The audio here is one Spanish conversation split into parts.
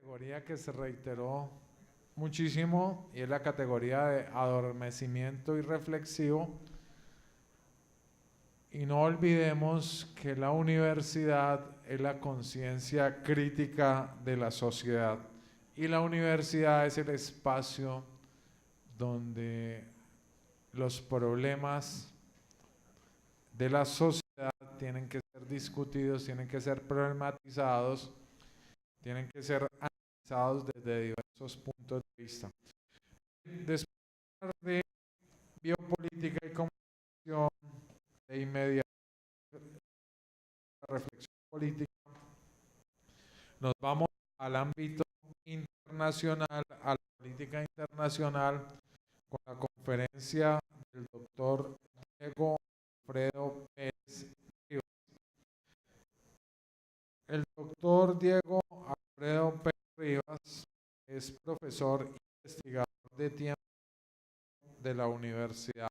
categoría que se reiteró muchísimo y es la categoría de adormecimiento irreflexivo. Y no olvidemos que la universidad es la conciencia crítica de la sociedad y la universidad es el espacio donde los problemas de la sociedad tienen que ser discutidos, tienen que ser problematizados, tienen que ser analizados desde diversos puntos de vista. Después de biopolítica y comunicación, de inmediato la reflexión política, nos vamos al ámbito internacional, a la política internacional, con la conferencia del doctor Diego Alfredo Pérez Rivas. El doctor Diego Alfredo Pérez Rivas es profesor e investigador de tiempo de la Universidad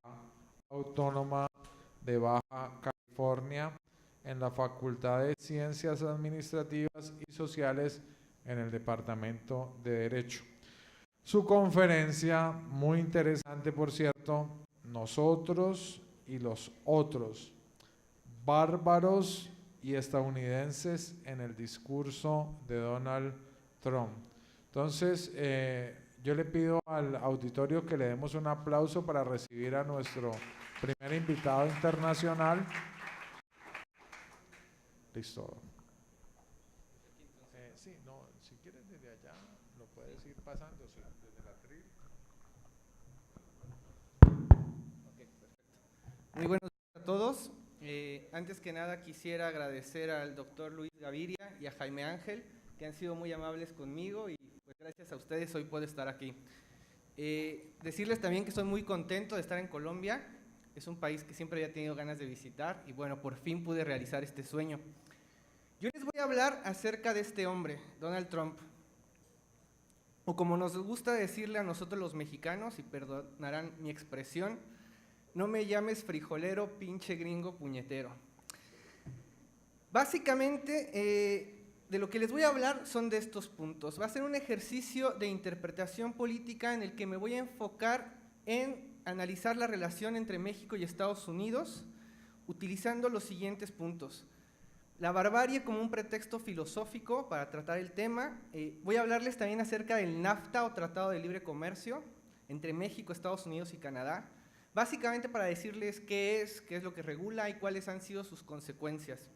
Autónoma de Baja California en la Facultad de Ciencias Administrativas y Sociales en el Departamento de Derecho. Su conferencia, muy interesante por cierto, Nosotros y los otros, bárbaros y estadounidenses en el discurso de Donald Trump. Entonces, yo le pido al auditorio que le demos un aplauso para recibir a nuestro primer invitado internacional. Listo. Sí, no, si quieres desde allá, lo puedes ir pasando, sí, desde la tril. Okay, perfecto. Muy buenos días a todos. Antes que nada quisiera agradecer al doctor Luis Gaviria y a Jaime Ángel, que han sido muy amables conmigo y pues gracias a ustedes hoy puedo estar aquí. Decirles también que estoy muy contento de estar en Colombia. Es un país que siempre había tenido ganas de visitar y bueno, por fin pude realizar este sueño. Yo les voy a hablar acerca de este hombre, Donald Trump, o como nos gusta decirle a nosotros los mexicanos, y perdonarán mi expresión, no me llames frijolero, pinche gringo puñetero. Básicamente, de lo que les voy a hablar son de estos puntos. Va a ser un ejercicio de interpretación política en el que me voy a enfocar en analizar la relación entre México y Estados Unidos, utilizando los siguientes puntos. La barbarie como un pretexto filosófico para tratar el tema. Voy a hablarles también acerca del NAFTA o Tratado de Libre Comercio entre México, Estados Unidos y Canadá, básicamente para decirles qué es lo que regula y cuáles han sido sus consecuencias.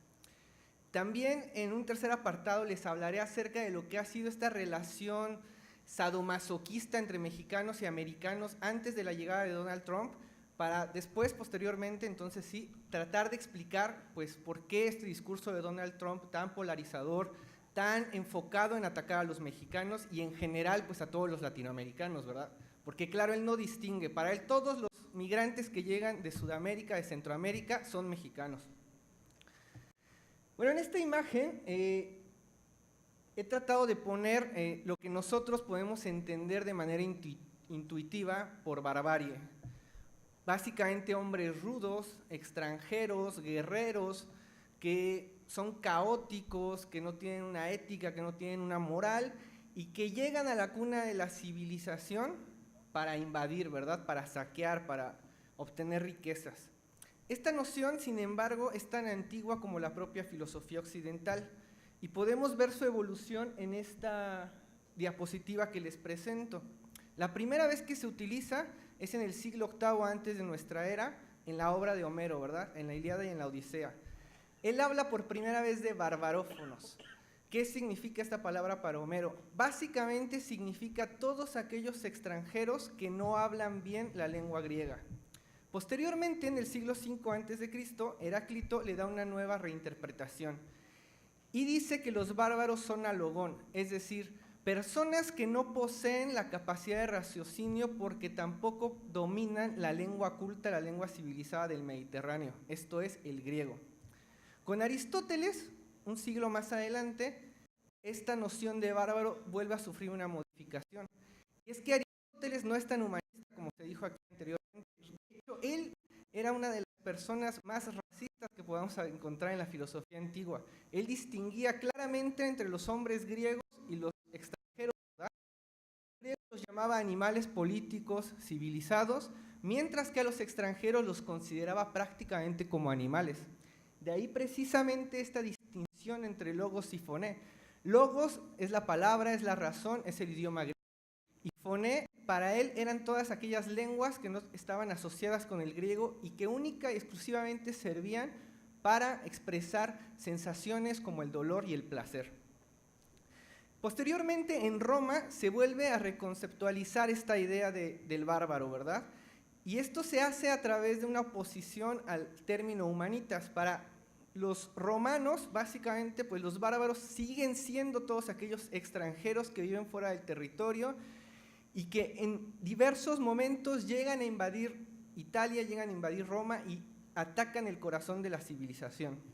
También en un tercer apartado les hablaré acerca de lo que ha sido esta relación sadomasoquista entre mexicanos y americanos antes de la llegada de Donald Trump, para después, posteriormente, entonces sí, tratar de explicar pues por qué este discurso de Donald Trump tan polarizador, tan enfocado en atacar a los mexicanos y en general pues a todos los latinoamericanos, ¿verdad? Porque claro, él no distingue, para él todos los migrantes que llegan de Sudamérica, de Centroamérica, son mexicanos. Bueno, en esta imagen he tratado de poner lo que nosotros podemos entender de manera intuitiva por barbarie. Básicamente hombres rudos, extranjeros, guerreros, que son caóticos, que no tienen una ética, que no tienen una moral y que llegan a la cuna de la civilización para invadir, ¿verdad? Para saquear, para obtener riquezas. Esta noción, sin embargo, es tan antigua como la propia filosofía occidental y podemos ver su evolución en esta diapositiva que les presento. La primera vez que se utiliza es en el siglo VIII antes de nuestra era, en la obra de Homero, ¿verdad? En la Ilíada y en la Odisea. Él habla por primera vez de barbarófonos. ¿Qué significa esta palabra para Homero? Básicamente significa todos aquellos extranjeros que no hablan bien la lengua griega. Posteriormente, en el siglo V a.C., Heráclito le da una nueva reinterpretación y dice que los bárbaros son alogón, es decir, personas que no poseen la capacidad de raciocinio porque tampoco dominan la lengua culta, la lengua civilizada del Mediterráneo, esto es, el griego. Con Aristóteles, un siglo más adelante, esta noción de bárbaro vuelve a sufrir una modificación. Y es que Aristóteles no es tan humanista como se dijo aquí anteriormente. De hecho, él era una de las personas más racistas que podamos encontrar en la filosofía antigua. Él distinguía claramente entre los hombres griegos y los extranjeros llamaba animales políticos civilizados, mientras que a los extranjeros los consideraba prácticamente como animales. De ahí precisamente esta distinción entre logos y foné. Logos es la palabra, es la razón, es el idioma griego. Y foné, para él, eran todas aquellas lenguas que no estaban asociadas con el griego y que única y exclusivamente servían para expresar sensaciones como el dolor y el placer. Posteriormente, en Roma, se vuelve a reconceptualizar esta idea del bárbaro, ¿verdad? Y esto se hace a través de una oposición al término humanitas. Para los romanos, básicamente, pues los bárbaros siguen siendo todos aquellos extranjeros que viven fuera del territorio y que en diversos momentos llegan a invadir Italia, llegan a invadir Roma y atacan el corazón de la civilización.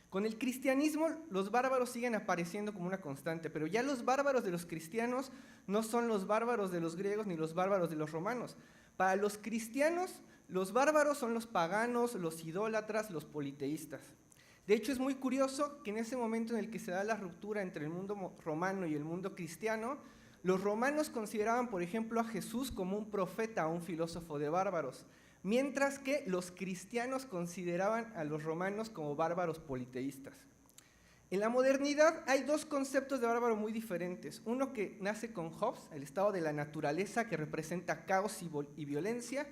Con el cristianismo, los bárbaros siguen apareciendo como una constante, pero ya los bárbaros de los cristianos no son los bárbaros de los griegos ni los bárbaros de los romanos. Para los cristianos, los bárbaros son los paganos, los idólatras, los politeístas. De hecho, es muy curioso que en ese momento en el que se da la ruptura entre el mundo romano y el mundo cristiano, los romanos consideraban, por ejemplo, a Jesús como un profeta o un filósofo de bárbaros, mientras que los cristianos consideraban a los romanos como bárbaros politeístas. En la modernidad hay dos conceptos de bárbaro muy diferentes. Uno que nace con Hobbes, el estado de la naturaleza que representa caos y violencia,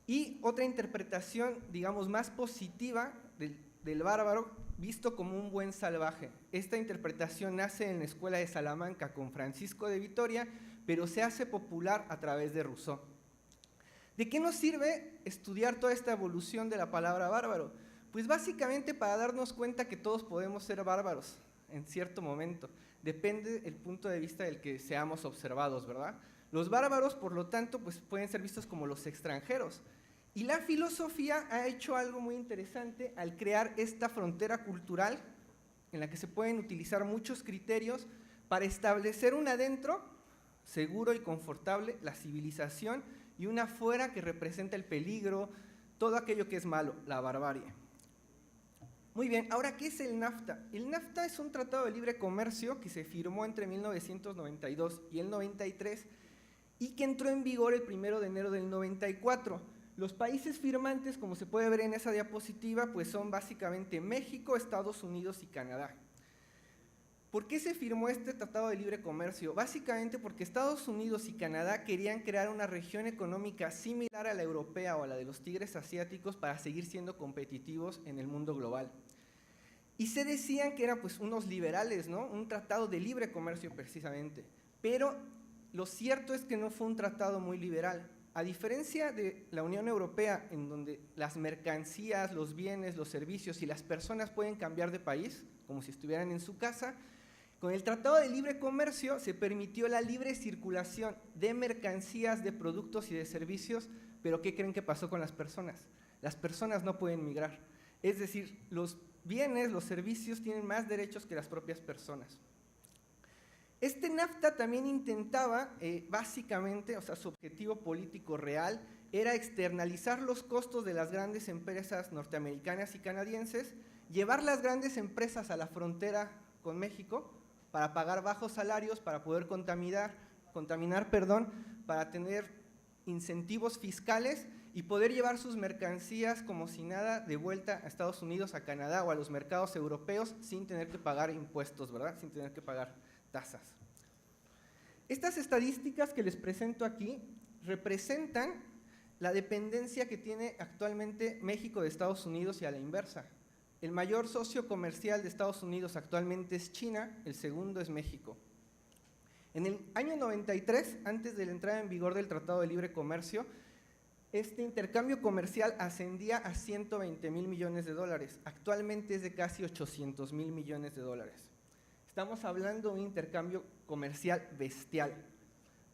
y otra interpretación, digamos, más positiva del bárbaro, visto como un buen salvaje. Esta interpretación nace en la Escuela de Salamanca con Francisco de Vitoria, pero se hace popular a través de Rousseau. ¿De qué nos sirve estudiar toda esta evolución de la palabra bárbaro? Pues básicamente para darnos cuenta que todos podemos ser bárbaros en cierto momento. Depende del punto de vista del que seamos observados, ¿verdad? Los bárbaros, por lo tanto, pues pueden ser vistos como los extranjeros. Y la filosofía ha hecho algo muy interesante al crear esta frontera cultural en la que se pueden utilizar muchos criterios para establecer un adentro seguro y confortable, la civilización, y una afuera que representa el peligro, todo aquello que es malo, la barbarie. Muy bien, ahora, ¿qué es el NAFTA? El NAFTA es un tratado de libre comercio que se firmó entre 1992 y el 93 y que entró en vigor el 1 de enero del 94. Los países firmantes, como se puede ver en esa diapositiva, pues son básicamente México, Estados Unidos y Canadá. ¿Por qué se firmó este tratado de libre comercio? Básicamente porque Estados Unidos y Canadá querían crear una región económica similar a la europea o a la de los tigres asiáticos para seguir siendo competitivos en el mundo global. Y se decían que eran pues unos liberales, ¿no? Un tratado de libre comercio precisamente. Pero lo cierto es que no fue un tratado muy liberal. A diferencia de la Unión Europea, en donde las mercancías, los bienes, los servicios y las personas pueden cambiar de país, como si estuvieran en su casa, con el Tratado de Libre Comercio se permitió la libre circulación de mercancías, de productos y de servicios, pero ¿qué creen que pasó con las personas? Las personas no pueden migrar. Es decir, los bienes, los servicios tienen más derechos que las propias personas. Este NAFTA también intentaba, básicamente, o sea, su objetivo político real era externalizar los costos de las grandes empresas norteamericanas y canadienses, llevar las grandes empresas a la frontera con México para pagar bajos salarios, para poder contaminar, para tener incentivos fiscales y poder llevar sus mercancías como si nada de vuelta a Estados Unidos, a Canadá o a los mercados europeos sin tener que pagar impuestos, ¿verdad? Sin tener que pagar tasas. Estas estadísticas que les presento aquí representan la dependencia que tiene actualmente México de Estados Unidos y a la inversa. El mayor socio comercial de Estados Unidos actualmente es China, el segundo es México. En el año 93, antes de la entrada en vigor del Tratado de Libre Comercio, este intercambio comercial ascendía a 120,000 millones de dólares. Actualmente es de casi 800,000 millones de dólares. Estamos hablando de un intercambio comercial bestial.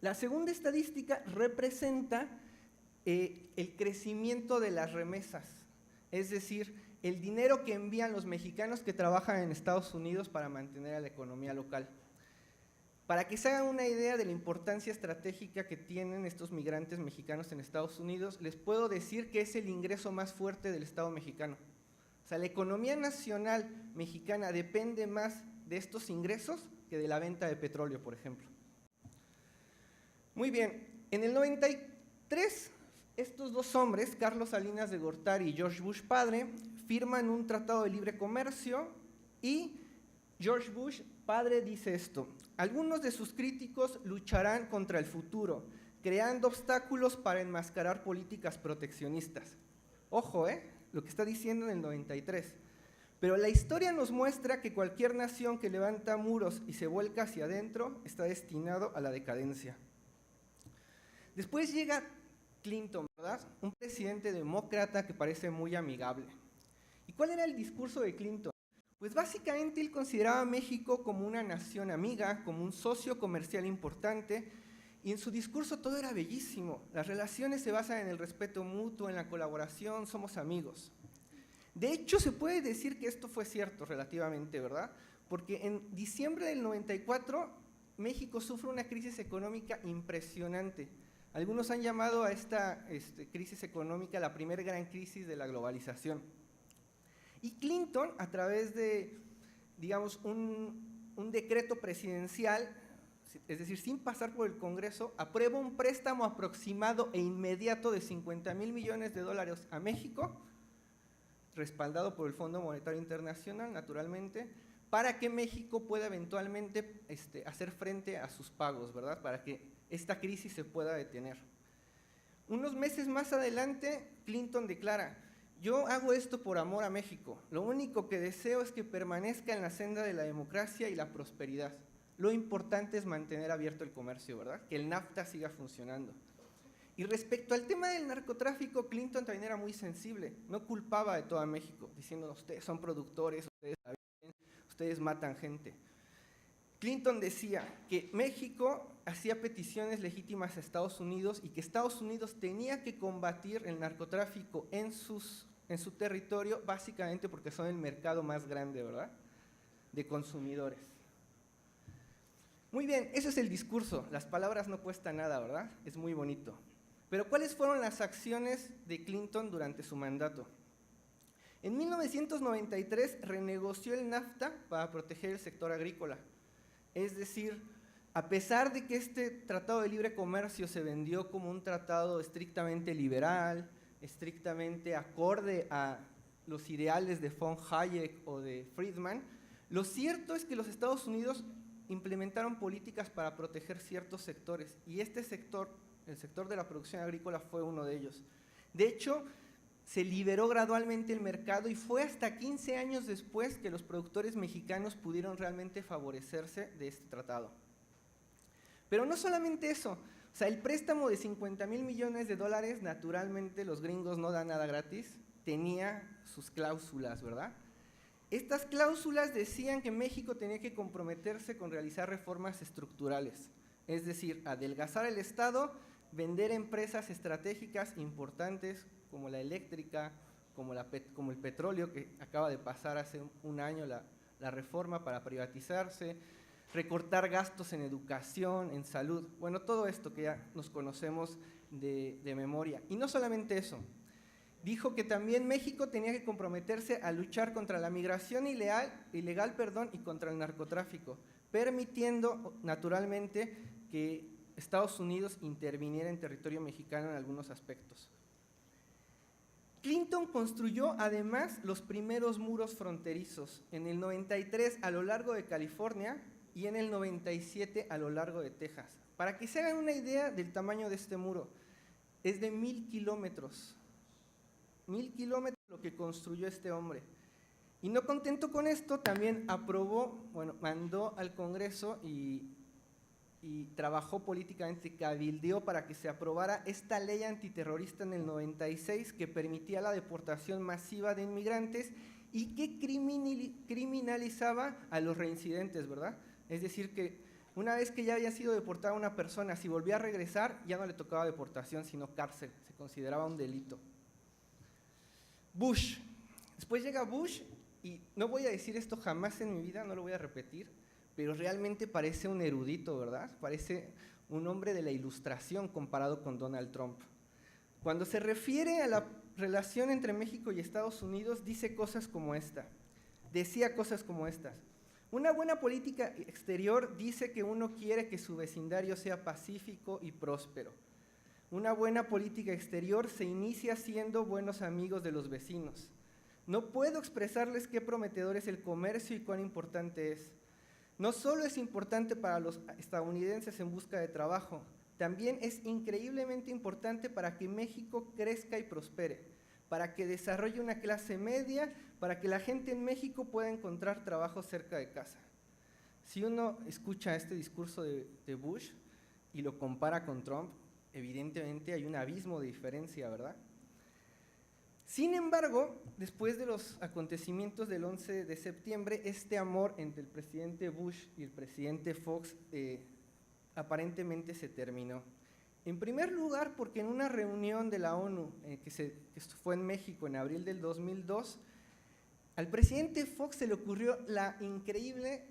La segunda estadística representa el crecimiento de las remesas, es decir, el dinero que envían los mexicanos que trabajan en Estados Unidos para mantener a la economía local. Para que se hagan una idea de la importancia estratégica que tienen estos migrantes mexicanos en Estados Unidos, les puedo decir que es el ingreso más fuerte del Estado mexicano. O sea, la economía nacional mexicana depende más de estos ingresos que de la venta de petróleo, por ejemplo. Muy bien, en el 93, estos dos hombres, Carlos Salinas de Gortari y George Bush padre, firman un tratado de libre comercio y George Bush padre dice esto: algunos de sus críticos lucharán contra el futuro, creando obstáculos para enmascarar políticas proteccionistas. Ojo, lo que está diciendo en el 93. Pero la historia nos muestra que cualquier nación que levanta muros y se vuelca hacia adentro está destinado a la decadencia. Después llega Clinton, ¿verdad? Un presidente demócrata que parece muy amigable. ¿Y cuál era el discurso de Clinton? Pues básicamente él consideraba a México como una nación amiga, como un socio comercial importante, y en su discurso todo era bellísimo. Las relaciones se basan en el respeto mutuo, en la colaboración, somos amigos. De hecho, se puede decir que esto fue cierto relativamente, ¿verdad? Porque en diciembre del 94, México sufre una crisis económica impresionante. Algunos han llamado a esta crisis económica la primera gran crisis de la globalización. Y Clinton, a través de, digamos, un decreto presidencial, es decir, sin pasar por el Congreso, aprueba un préstamo aproximado e inmediato de $50,000 millones a México, respaldado por el Fondo Monetario Internacional, naturalmente, para que México pueda eventualmente hacer frente a sus pagos, ¿verdad? Para que esta crisis se pueda detener. Unos meses más adelante, Clinton declara: yo hago esto por amor a México, lo único que deseo es que permanezca en la senda de la democracia y la prosperidad. Lo importante es mantener abierto el comercio, ¿verdad? Que el NAFTA siga funcionando. Y respecto al tema del narcotráfico, Clinton también era muy sensible, no culpaba de todo a México, diciendo: ustedes son productores, ustedes matan gente. Clinton decía que México hacía peticiones legítimas a Estados Unidos y que Estados Unidos tenía que combatir el narcotráfico en su territorio, básicamente porque son el mercado más grande, ¿verdad?, de consumidores. Muy bien, ese es el discurso, las palabras no cuestan nada, ¿verdad? Es muy bonito. Pero ¿cuáles fueron las acciones de Clinton durante su mandato? En 1993 renegoció el NAFTA para proteger el sector agrícola. Es decir, a pesar de que este tratado de libre comercio se vendió como un tratado estrictamente liberal, estrictamente acorde a los ideales de von Hayek o de Friedman, lo cierto es que los Estados Unidos implementaron políticas para proteger ciertos sectores, y este sector, el sector de la producción agrícola, fue uno de ellos. De hecho, se liberó gradualmente el mercado y fue hasta 15 años después que los productores mexicanos pudieron realmente favorecerse de este tratado. Pero no solamente eso, o sea, el préstamo de $50,000 millones, naturalmente los gringos no dan nada gratis, tenía sus cláusulas, ¿verdad? Estas cláusulas decían que México tenía que comprometerse con realizar reformas estructurales, es decir, adelgazar el Estado, vender empresas estratégicas importantes como la eléctrica, como el petróleo, que acaba de pasar hace un año la reforma para privatizarse, recortar gastos en educación, en salud, bueno, todo esto que ya nos conocemos de memoria. Y no solamente eso, dijo que también México tenía que comprometerse a luchar contra la migración ilegal, y contra el narcotráfico, permitiendo naturalmente que Estados Unidos interviniera en territorio mexicano en algunos aspectos. Clinton construyó además los primeros muros fronterizos, en el 93 a lo largo de California y en el 97 a lo largo de Texas. Para que se hagan una idea del tamaño de este muro, es de 1,000 kilómetros. 1,000 kilómetros lo que construyó este hombre. Y no contento con esto, también mandó al Congreso y trabajó políticamente, cabildeó para que se aprobara esta ley antiterrorista en el 96 que permitía la deportación masiva de inmigrantes y que criminalizaba a los reincidentes, ¿verdad? Es decir, que una vez que ya había sido deportada una persona, si volvía a regresar, ya no le tocaba deportación, sino cárcel, se consideraba un delito. Bush. Después llega Bush, y no voy a decir esto jamás en mi vida, no lo voy a repetir, pero realmente parece un erudito, ¿verdad? Parece un hombre de la ilustración comparado con Donald Trump. Cuando se refiere a la relación entre México y Estados Unidos, decía cosas como estas: Una buena política exterior dice que uno quiere que su vecindario sea pacífico y próspero. Una buena política exterior se inicia siendo buenos amigos de los vecinos. No puedo expresarles qué prometedor es el comercio y cuán importante es. No solo es importante para los estadounidenses en busca de trabajo, también es increíblemente importante para que México crezca y prospere, para que desarrolle una clase media, para que la gente en México pueda encontrar trabajo cerca de casa. Si uno escucha este discurso de Bush y lo compara con Trump, evidentemente hay un abismo de diferencia, ¿verdad? Sin embargo, después de los acontecimientos del 11 de septiembre, este amor entre el presidente Bush y el presidente Fox aparentemente se terminó. En primer lugar, porque en una reunión de la ONU, que fue en México en abril del 2002, al presidente Fox se le ocurrió la increíble,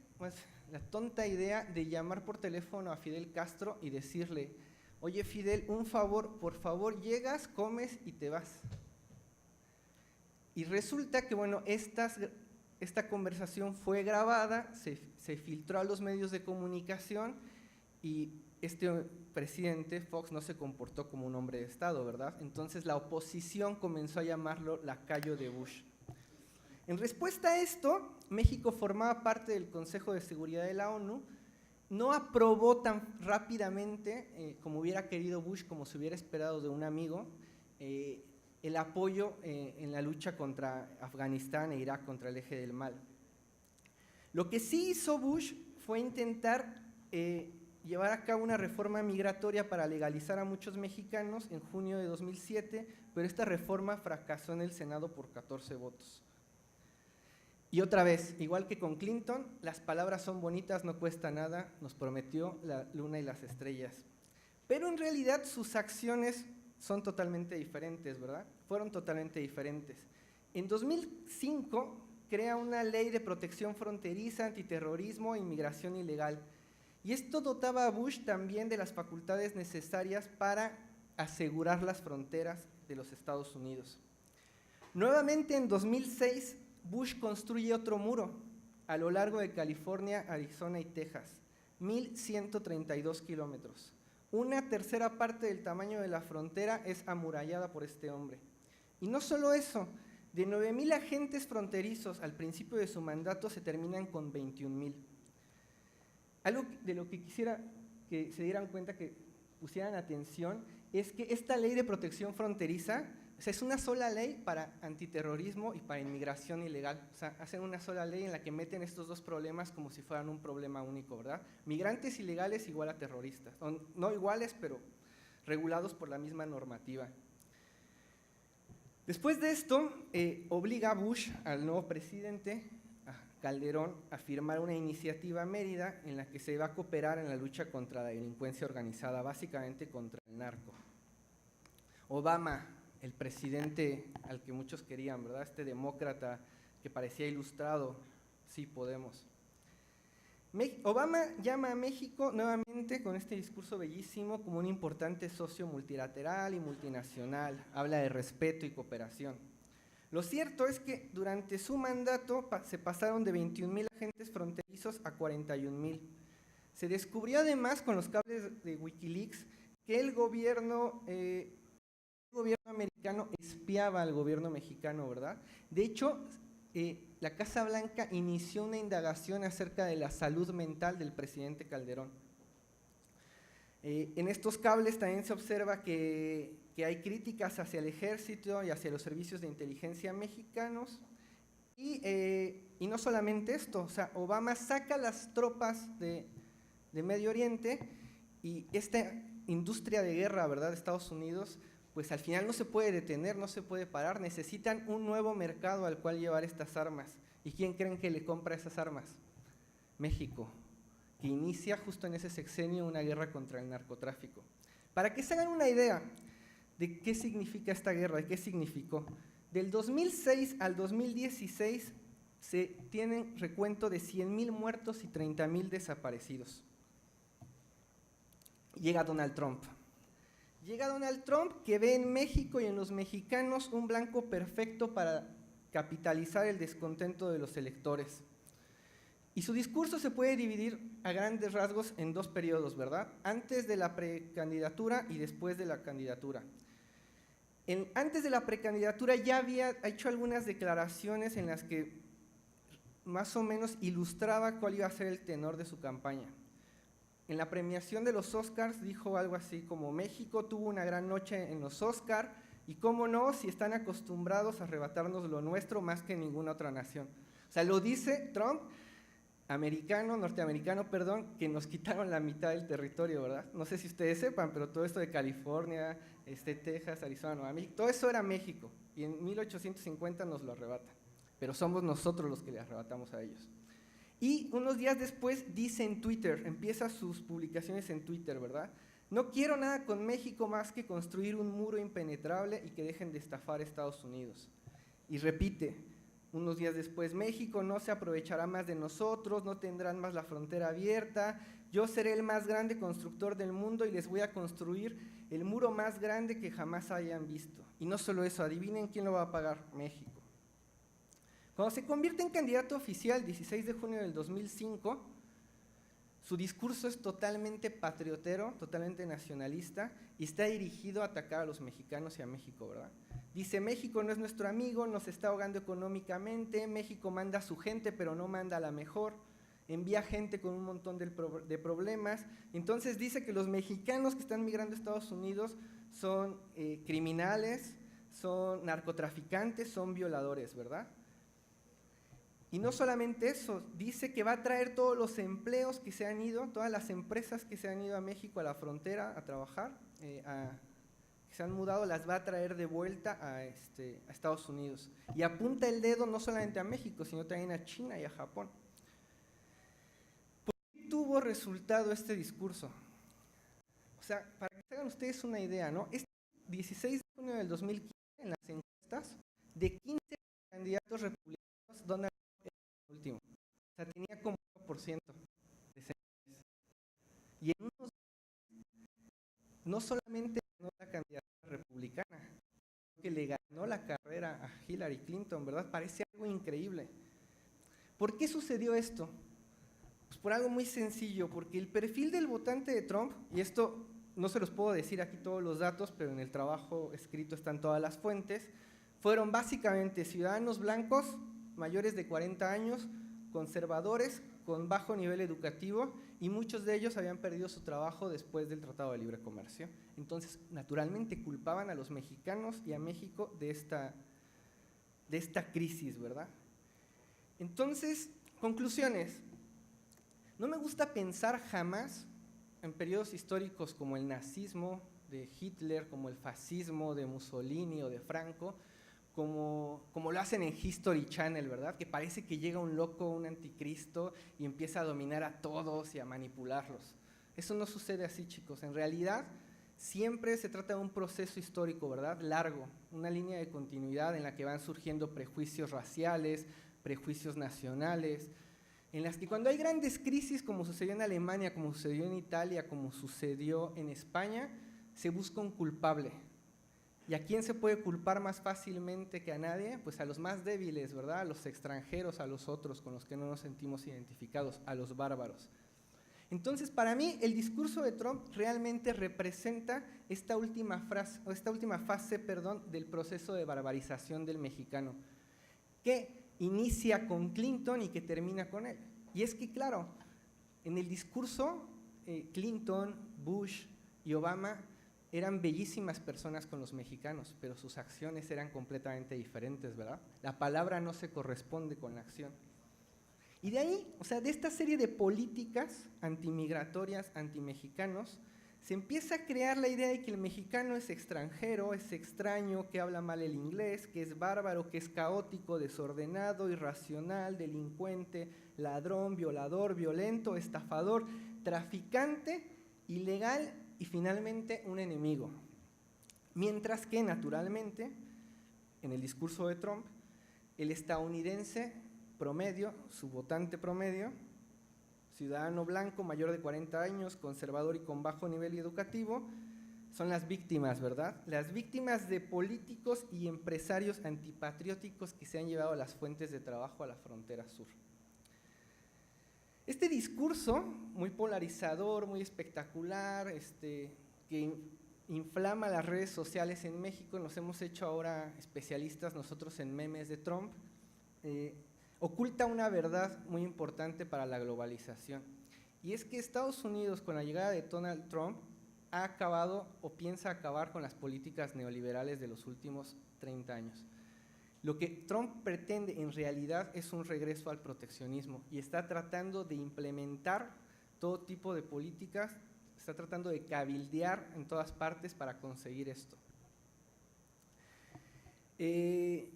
la tonta idea de llamar por teléfono a Fidel Castro y decirle: oye Fidel, un favor, por favor llegas, comes y te vas. Y resulta que, bueno, esta conversación fue grabada, se filtró a los medios de comunicación y este presidente Fox no se comportó como un hombre de Estado, ¿verdad? Entonces la oposición comenzó a llamarlo lacayo de Bush. En respuesta a esto, México formaba parte del Consejo de Seguridad de la ONU, no aprobó tan rápidamente como hubiera querido Bush, como se hubiera esperado de un amigo, el apoyo en la lucha contra Afganistán e Irak, contra el eje del mal. Lo que sí hizo Bush fue intentar llevar a cabo una reforma migratoria para legalizar a muchos mexicanos en junio de 2007, pero esta reforma fracasó en el Senado por 14 votos. Y otra vez, igual que con Clinton, las palabras son bonitas, no cuesta nada, nos prometió la luna y las estrellas. Pero en realidad sus acciones son totalmente diferentes, ¿verdad? Fueron totalmente diferentes. En 2005 crea una ley de protección fronteriza, antiterrorismo e inmigración ilegal. Y esto dotaba a Bush también de las facultades necesarias para asegurar las fronteras de los Estados Unidos. Nuevamente en 2006, Bush construye otro muro a lo largo de California, Arizona y Texas, 1,132 kilómetros. Una tercera parte del tamaño de la frontera es amurallada por este hombre. Y no solo eso, de 9,000 agentes fronterizos al principio de su mandato se terminan con 21,000. Algo de lo que quisiera que se dieran cuenta, que pusieran atención, es que esta ley de protección fronteriza, o sea, es una sola ley para antiterrorismo y para inmigración ilegal. O sea, hacen una sola ley en la que meten estos dos problemas como si fueran un problema único, ¿verdad? Migrantes ilegales igual a terroristas. No iguales, pero regulados por la misma normativa. Después de esto, obliga a Bush, al nuevo presidente, a Calderón, a firmar una iniciativa Mérida en la que se va a cooperar en la lucha contra la delincuencia organizada, básicamente contra el narco. Obama, el presidente al que muchos querían, ¿verdad? Este demócrata que parecía ilustrado, sí podemos. Obama llama a México nuevamente con este discurso bellísimo como un importante socio multilateral y multinacional, habla de respeto y cooperación. Lo cierto es que durante su mandato se pasaron de 21,000 agentes fronterizos a 41,000. Se descubrió además con los cables de Wikileaks que el gobierno americano espiaba al gobierno mexicano, ¿verdad? De hecho, la Casa Blanca inició una indagación acerca de la salud mental del presidente Calderón. En estos cables también se observa que hay críticas hacia el ejército y hacia los servicios de inteligencia mexicanos. Y no solamente esto, o sea, Obama saca las tropas de Medio Oriente y esta industria de guerra, ¿verdad?, de Estados Unidos, pues al final no se puede detener, no se puede parar, necesitan un nuevo mercado al cual llevar estas armas. ¿Y quién creen que le compra esas armas? México, que inicia justo en ese sexenio una guerra contra el narcotráfico. Para que se hagan una idea de qué significa esta guerra, de qué significó, del 2006 al 2016 se tienen recuento de 100,000 muertos y 30,000 desaparecidos. Llega Donald Trump. Llega Donald Trump, que ve en México y en los mexicanos un blanco perfecto para capitalizar el descontento de los electores. Y su discurso se puede dividir a grandes rasgos en dos periodos, ¿verdad? Antes de la precandidatura y después de la candidatura. Antes de la precandidatura ya había hecho algunas declaraciones en las que más o menos ilustraba cuál iba a ser el tenor de su campaña. En la premiación de los Oscars dijo algo así como: México tuvo una gran noche en los Oscars y cómo no, si están acostumbrados a arrebatarnos lo nuestro más que ninguna otra nación. O sea, lo dice Trump, norteamericano, perdón, que nos quitaron la mitad del territorio, ¿verdad? No sé si ustedes sepan, pero todo esto de California, Texas, Arizona, Nueva México, todo eso era México, y en 1850 nos lo arrebatan, pero somos nosotros los que le arrebatamos a ellos. Y unos días después dice en Twitter, empieza sus publicaciones en Twitter, ¿verdad? No quiero nada con México más que construir un muro impenetrable y que dejen de estafar a Estados Unidos. Y repite, unos días después, México no se aprovechará más de nosotros, no tendrán más la frontera abierta, yo seré el más grande constructor del mundo y les voy a construir el muro más grande que jamás hayan visto. Y no solo eso, adivinen quién lo va a pagar: México. Cuando se convierte en candidato oficial, 16 de junio del 2005, su discurso es totalmente patriotero, totalmente nacionalista, y está dirigido a atacar a los mexicanos y a México, ¿verdad? Dice: México no es nuestro amigo, nos está ahogando económicamente, México manda a su gente, pero no manda a la mejor, envía gente con un montón de problemas. Entonces dice que los mexicanos que están migrando a Estados Unidos son criminales, son narcotraficantes, son violadores, ¿verdad? Y no solamente eso, dice que va a traer todos los empleos que se han ido, todas las empresas que se han ido a México, a la frontera, a trabajar, que se han mudado, las va a traer de vuelta a Estados Unidos. Y apunta el dedo no solamente a México, sino también a China y a Japón. ¿Por qué tuvo resultado este discurso? O sea, para que se hagan ustedes una idea, ¿no? Este 16 de junio del 2015, en las encuestas, de 15 candidatos republicanos, Donald último, o sea, tenía como 1% de seguidores. Y en unos, no solamente ganó la candidatura republicana, sino que le ganó la carrera a Hillary Clinton, ¿verdad? Parece algo increíble. ¿Por qué sucedió esto? Pues por algo muy sencillo, porque el perfil del votante de Trump, y esto no se los puedo decir aquí todos los datos, pero en el trabajo escrito están todas las fuentes, fueron básicamente ciudadanos blancos, mayores de 40 años, conservadores, con bajo nivel educativo, y muchos de ellos habían perdido su trabajo después del Tratado de Libre Comercio. Entonces, naturalmente, culpaban a los mexicanos y a México de esta crisis, ¿verdad? Entonces, conclusiones. No me gusta pensar jamás en periodos históricos como el nazismo de Hitler, como el fascismo de Mussolini o de Franco, como lo hacen en History Channel, ¿verdad? Que parece que llega un loco, un anticristo, y empieza a dominar a todos y a manipularlos. Eso no sucede así, chicos. En realidad, siempre se trata de un proceso histórico, ¿verdad? Largo, una línea de continuidad en la que van surgiendo prejuicios raciales, prejuicios nacionales, en las que cuando hay grandes crisis, como sucedió en Alemania, como sucedió en Italia, como sucedió en España, se busca un culpable. ¿Y a quién se puede culpar más fácilmente que a nadie? Pues a los más débiles, ¿verdad? A los extranjeros, a los otros con los que no nos sentimos identificados, a los bárbaros. Entonces, para mí, el discurso de Trump realmente representa esta última fase del proceso de barbarización del mexicano, que inicia con Clinton y que termina con él. Y es que, claro, en el discurso, Clinton, Bush y Obama eran bellísimas personas con los mexicanos, pero sus acciones eran completamente diferentes, ¿verdad? La palabra no se corresponde con la acción. Y de ahí, o sea, de esta serie de políticas antimigratorias, antimexicanos, se empieza a crear la idea de que el mexicano es extranjero, es extraño, que habla mal el inglés, que es bárbaro, que es caótico, desordenado, irracional, delincuente, ladrón, violador, violento, estafador, traficante, ilegal y finalmente un enemigo. Mientras que, naturalmente, en el discurso de Trump, el estadounidense promedio, su votante promedio, ciudadano blanco, mayor de 40 años, conservador y con bajo nivel educativo, son las víctimas, ¿verdad? Las víctimas de políticos y empresarios antipatrióticos que se han llevado las fuentes de trabajo a la frontera sur. Este discurso, muy polarizador, muy espectacular, que inflama las redes sociales en México, nos hemos hecho ahora especialistas nosotros en memes de Trump, oculta una verdad muy importante para la globalización. Y es que Estados Unidos, con la llegada de Donald Trump, ha acabado o piensa acabar con las políticas neoliberales de los últimos 30 años. Lo que Trump pretende en realidad es un regreso al proteccionismo y está tratando de implementar todo tipo de políticas, está tratando de cabildear en todas partes para conseguir esto.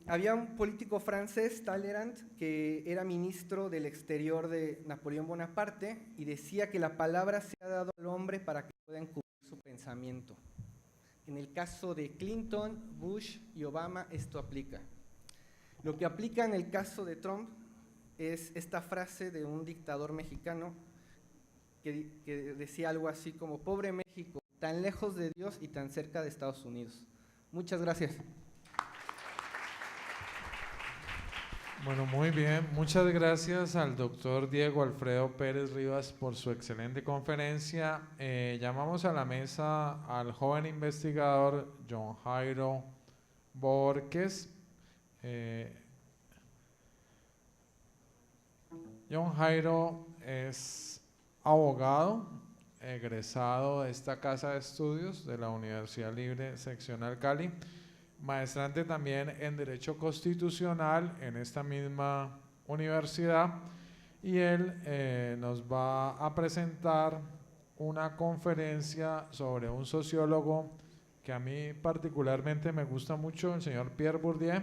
Había un político francés, Talleyrand, que era ministro del exterior de Napoleón Bonaparte y decía que la palabra se ha dado al hombre para que pueda encubrir su pensamiento. En el caso de Clinton, Bush y Obama esto aplica. Lo que aplica en el caso de Trump es esta frase de un dictador mexicano que decía algo así como: pobre México, tan lejos de Dios y tan cerca de Estados Unidos. Muchas gracias. Bueno, muy bien. Muchas gracias al doctor Diego Alfredo Pérez Rivas por su excelente conferencia. Llamamos a la mesa al joven investigador John Jairo Borges. John Jairo es abogado, egresado de esta casa de estudios de la Universidad Libre Seccional Cali, maestrante también en Derecho Constitucional en esta misma universidad, y él nos va a presentar una conferencia sobre un sociólogo que a mí particularmente me gusta mucho, el señor Pierre Bourdieu.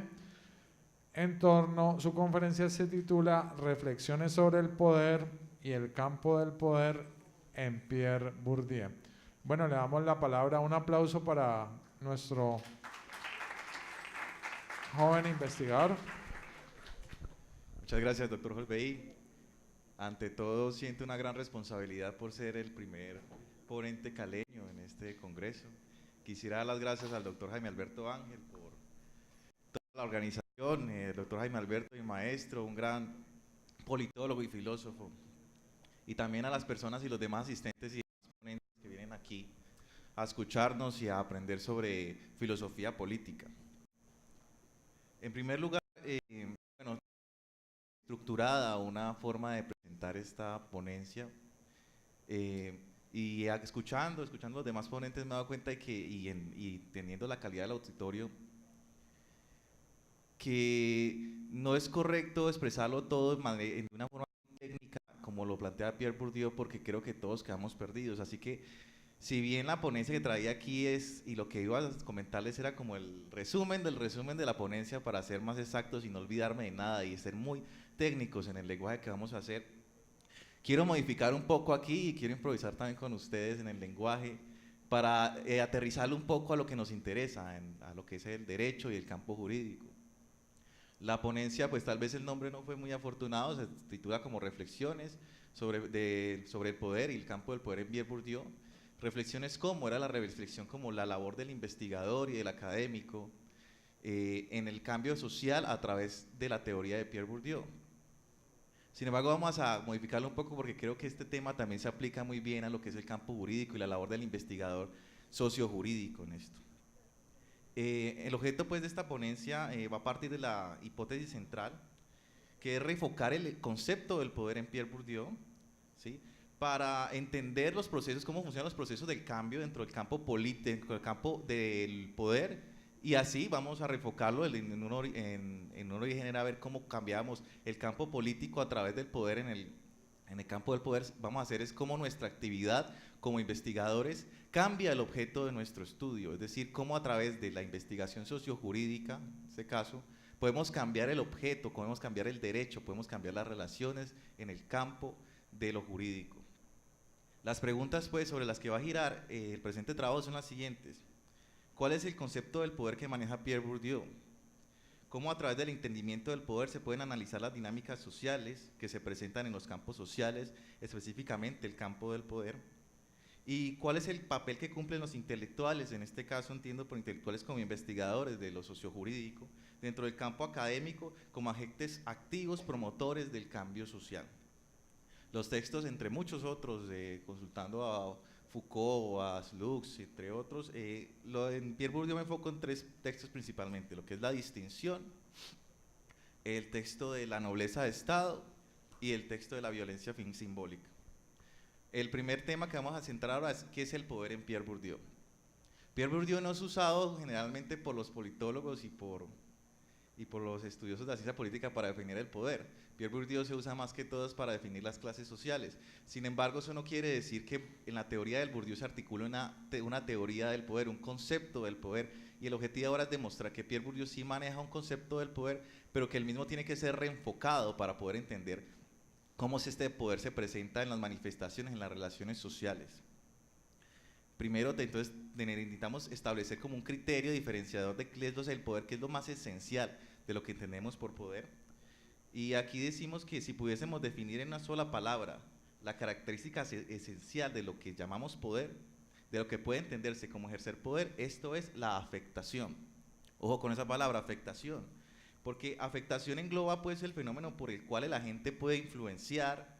Su conferencia se titula Reflexiones sobre el poder y el campo del poder en Pierre Bourdieu. Bueno, le damos la palabra, un aplauso para nuestro joven investigador. Muchas gracias, doctor Holbein. Ante todo, siento una gran responsabilidad por ser el primer ponente caleño en este congreso. Quisiera dar las gracias al doctor Jaime Alberto Ángel por toda la organización. El doctor Jaime Alberto, mi maestro, un gran politólogo y filósofo. Y también a las personas y los demás asistentes y ponentes que vienen aquí a escucharnos y a aprender sobre filosofía política. En primer lugar, bueno, estructurada una forma de presentar esta ponencia, y escuchando a los demás ponentes me he dado cuenta de que, y teniendo la calidad del auditorio, que no es correcto expresarlo todo en una forma técnica como lo plantea Pierre Bourdieu, porque creo que todos quedamos perdidos. Así que, si bien la ponencia que traía aquí y lo que iba a comentarles era como el resumen de la ponencia, para ser más exactos y no olvidarme de nada y ser muy técnicos en el lenguaje que vamos a hacer, quiero modificar un poco aquí y quiero improvisar también con ustedes en el lenguaje para aterrizarlo un poco a lo que nos interesa, a lo que es el derecho y el campo jurídico. La ponencia, pues tal vez el nombre no fue muy afortunado, se titula como Reflexiones sobre el poder y el campo del poder en Pierre Bourdieu. Reflexiones como era la reflexión como la labor del investigador y del académico en el cambio social a través de la teoría de Pierre Bourdieu. Sin embargo, vamos a modificarlo un poco porque creo que este tema también se aplica muy bien a lo que es el campo jurídico y la labor del investigador sociojurídico en esto. El objeto pues de esta ponencia va a partir de la hipótesis central, que es reenfocar el concepto del poder en Pierre Bourdieu, ¿sí?, para entender los procesos, cómo funcionan los procesos del cambio dentro del campo político, dentro del campo del poder, y así vamos a reenfocarlo en un origen, a ver cómo cambiamos el campo político a través del poder. En el campo del poder vamos a hacer es cómo nuestra actividad como investigadores cambia el objeto de nuestro estudio, es decir, cómo a través de la investigación sociojurídica, en este caso, podemos cambiar el objeto, podemos cambiar el derecho, podemos cambiar las relaciones en el campo de lo jurídico. Las preguntas pues sobre las que va a girar el presente trabajo son las siguientes. ¿Cuál es el concepto del poder que maneja Pierre Bourdieu? ¿Cómo a través del entendimiento del poder se pueden analizar las dinámicas sociales que se presentan en los campos sociales, específicamente el campo del poder? ¿Y cuál es el papel que cumplen los intelectuales? En este caso entiendo por intelectuales como investigadores de lo sociojurídico, dentro del campo académico como agentes activos promotores del cambio social. Los textos, entre muchos otros, consultando a Foucault, a Slux, entre otros, en Pierre Bourdieu me enfoco en 3 textos principalmente, lo que es la distinción, el texto de la nobleza de Estado y el texto de la violencia simbólica. El primer tema que vamos a centrar ahora es qué es el poder en Pierre Bourdieu. Pierre Bourdieu no es usado generalmente por los politólogos y por los estudiosos de la ciencia política para definir el poder. Pierre Bourdieu se usa más que todo para definir las clases sociales. Sin embargo, eso no quiere decir que en la teoría del Bourdieu se articule una teoría del poder, un concepto del poder, y el objetivo ahora es demostrar que Pierre Bourdieu sí maneja un concepto del poder, pero que el mismo tiene que ser reenfocado para poder entender cómo este poder se presenta en las manifestaciones, en las relaciones sociales. Primero, entonces, necesitamos establecer como un criterio diferenciador de qué es el poder, que es lo más esencial de lo que entendemos por poder. Y aquí decimos que si pudiésemos definir en una sola palabra la característica esencial de lo que llamamos poder, de lo que puede entenderse como ejercer poder, esto es la afectación. Ojo con esa palabra, afectación, porque afectación engloba pues el fenómeno por el cual la gente puede influenciar,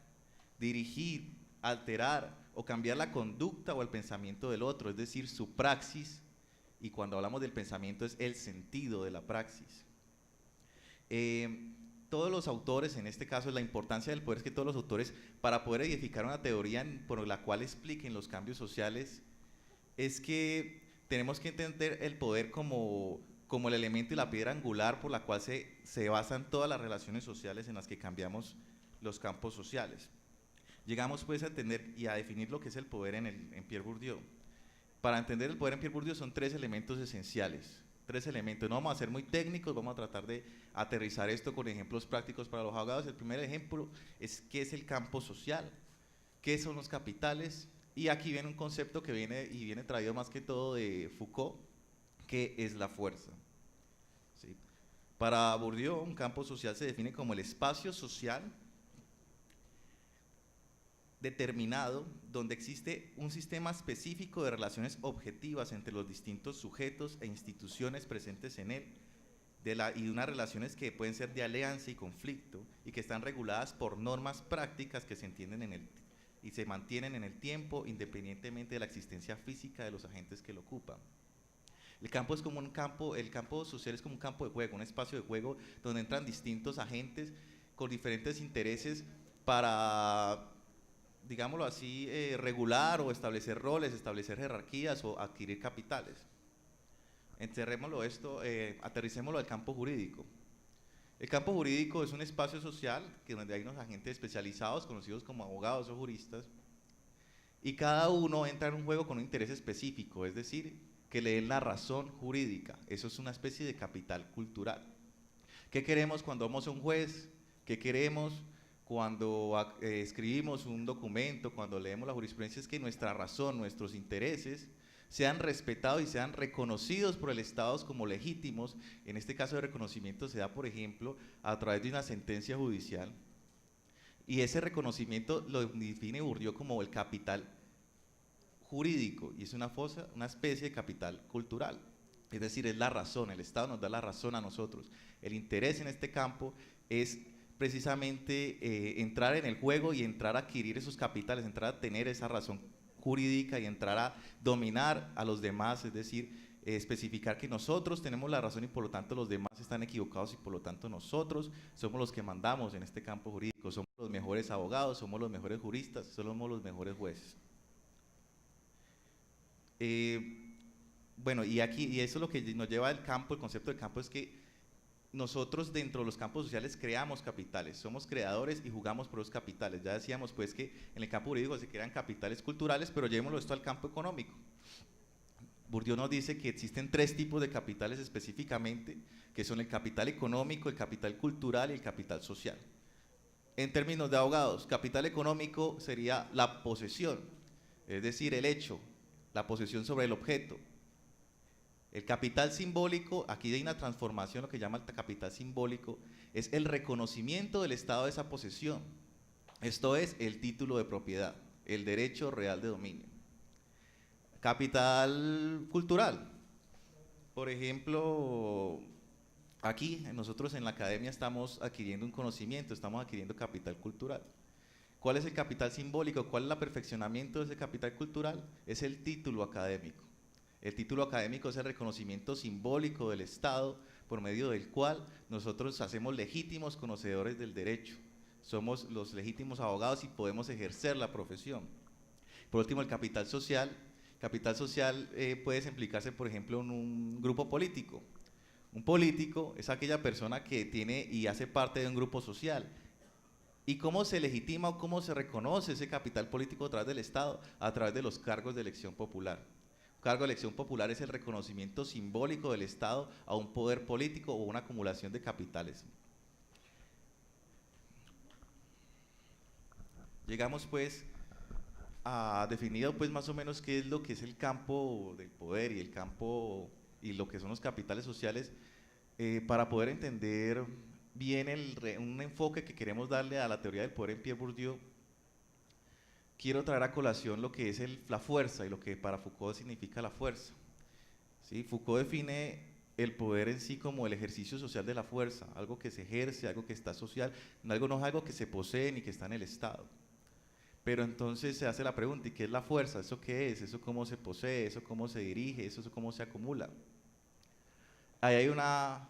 dirigir, alterar o cambiar la conducta o el pensamiento del otro, es decir, su praxis, y cuando hablamos del pensamiento es el sentido de la praxis. Todos los autores, en este caso la importancia del poder es que todos los autores, para poder edificar una teoría por la cual expliquen los cambios sociales, es que tenemos que entender el poder como el elemento y la piedra angular por la cual se basan todas las relaciones sociales en las que cambiamos los campos sociales. Llegamos pues a entender y a definir lo que es el poder en Pierre Bourdieu. Para entender el poder en Pierre Bourdieu son 3 elementos esenciales. 3 elementos, no vamos a ser muy técnicos, vamos a tratar de aterrizar esto con ejemplos prácticos para los abogados. El primer ejemplo es qué es el campo social, qué son los capitales, y aquí viene un concepto que viene traído más que todo de Foucault, que es la fuerza. ¿Sí? Para Bourdieu, un campo social se define como el espacio social determinado donde existe un sistema específico de relaciones objetivas entre los distintos sujetos e instituciones presentes en él, y unas relaciones que pueden ser de alianza y conflicto y que están reguladas por normas prácticas que se entienden y se mantienen en el tiempo independientemente de la existencia física de los agentes que lo ocupan. El campo social es como un campo de juego, un espacio de juego donde entran distintos agentes con diferentes intereses para, digámoslo así, regular o establecer roles, establecer jerarquías o adquirir capitales. Aterricémoslo al campo jurídico. El campo jurídico es un espacio social donde hay unos agentes especializados, conocidos como abogados o juristas, y cada uno entra en un juego con un interés específico, es decir, que le den la razón jurídica. Eso es una especie de capital cultural. ¿Qué queremos cuando vamos a un juez? ¿Qué queremos cuando escribimos un documento, cuando leemos la jurisprudencia? Es que nuestra razón, nuestros intereses sean respetados y sean reconocidos por el Estado como legítimos. En este caso de reconocimiento se da, por ejemplo, a través de una sentencia judicial, y ese reconocimiento lo define Bourdieu como el capital jurídico, y es una especie de capital cultural, es decir, es la razón. El Estado nos da la razón a nosotros. El interés en este campo es precisamente entrar en el juego y entrar a adquirir esos capitales, entrar a tener esa razón jurídica y entrar a dominar a los demás, es decir, especificar que nosotros tenemos la razón y por lo tanto los demás están equivocados y por lo tanto nosotros somos los que mandamos en este campo jurídico, somos los mejores abogados, somos los mejores juristas, somos los mejores jueces. Bueno, y eso es lo que nos lleva al campo. El concepto del campo es que nosotros dentro de los campos sociales creamos capitales, somos creadores y jugamos por los capitales. Ya decíamos pues que en el campo jurídico se crean capitales culturales, pero llevémoslo esto al campo económico. Bourdieu nos dice que existen 3 tipos de capitales específicamente, que son el capital económico, el capital cultural y el capital social. En términos de abogados, capital económico sería la posesión, es decir, el hecho, la posesión sobre el objeto. El capital simbólico, aquí hay una transformación, lo que llama el capital simbólico, es el reconocimiento del estado de esa posesión. Esto es el título de propiedad, el derecho real de dominio. Capital cultural, por ejemplo, aquí nosotros en la academia estamos adquiriendo un conocimiento, estamos adquiriendo capital cultural. ¿Cuál es el capital simbólico? ¿Cuál es el perfeccionamiento de ese capital cultural? Es el título académico. El título académico es el reconocimiento simbólico del Estado por medio del cual nosotros hacemos legítimos conocedores del derecho. Somos los legítimos abogados y podemos ejercer la profesión. Por último, el capital social. Capital social puede implicarse, por ejemplo, en un grupo político. Un político es aquella persona que tiene y hace parte de un grupo social. ¿Y cómo se legitima o cómo se reconoce ese capital político a través del Estado? A través de los cargos de elección popular. Un cargo de elección popular es el reconocimiento simbólico del Estado a un poder político o una acumulación de capitales. Llegamos pues a definir pues más o menos qué es lo que es el campo del poder y el campo y lo que son los capitales sociales, para poder entender bien un enfoque que queremos darle a la teoría del poder en Pierre Bourdieu. Quiero traer a colación lo que es la fuerza y lo que para Foucault significa la fuerza. ¿Sí? Foucault define el poder en sí como el ejercicio social de la fuerza, algo que se ejerce, algo que está social, no es algo que se posee ni que está en el Estado. Pero entonces se hace la pregunta, ¿y qué es la fuerza? ¿Eso qué es? ¿Eso cómo se posee? ¿Eso cómo se dirige? ¿Eso cómo se acumula? Ahí hay una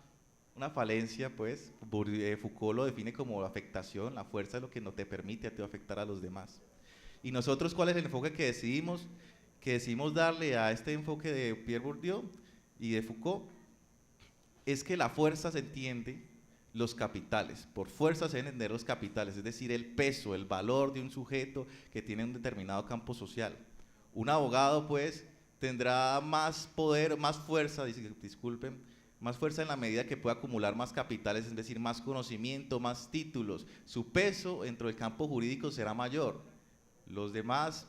falencia, pues. Foucault lo define como afectación, la fuerza es lo que no te permite a ti afectar a los demás. Y nosotros, ¿cuál es el enfoque que decidimos darle a este enfoque de Pierre Bourdieu y de Foucault? Es que la fuerza se entiende los capitales, por fuerza se deben entender los capitales, es decir, el peso, el valor de un sujeto que tiene un determinado campo social. Un abogado, pues, tendrá más poder, más fuerza, disculpen, más fuerza en la medida que pueda acumular más capitales, es decir, más conocimiento, más títulos. Su peso dentro del campo jurídico será mayor. Los demás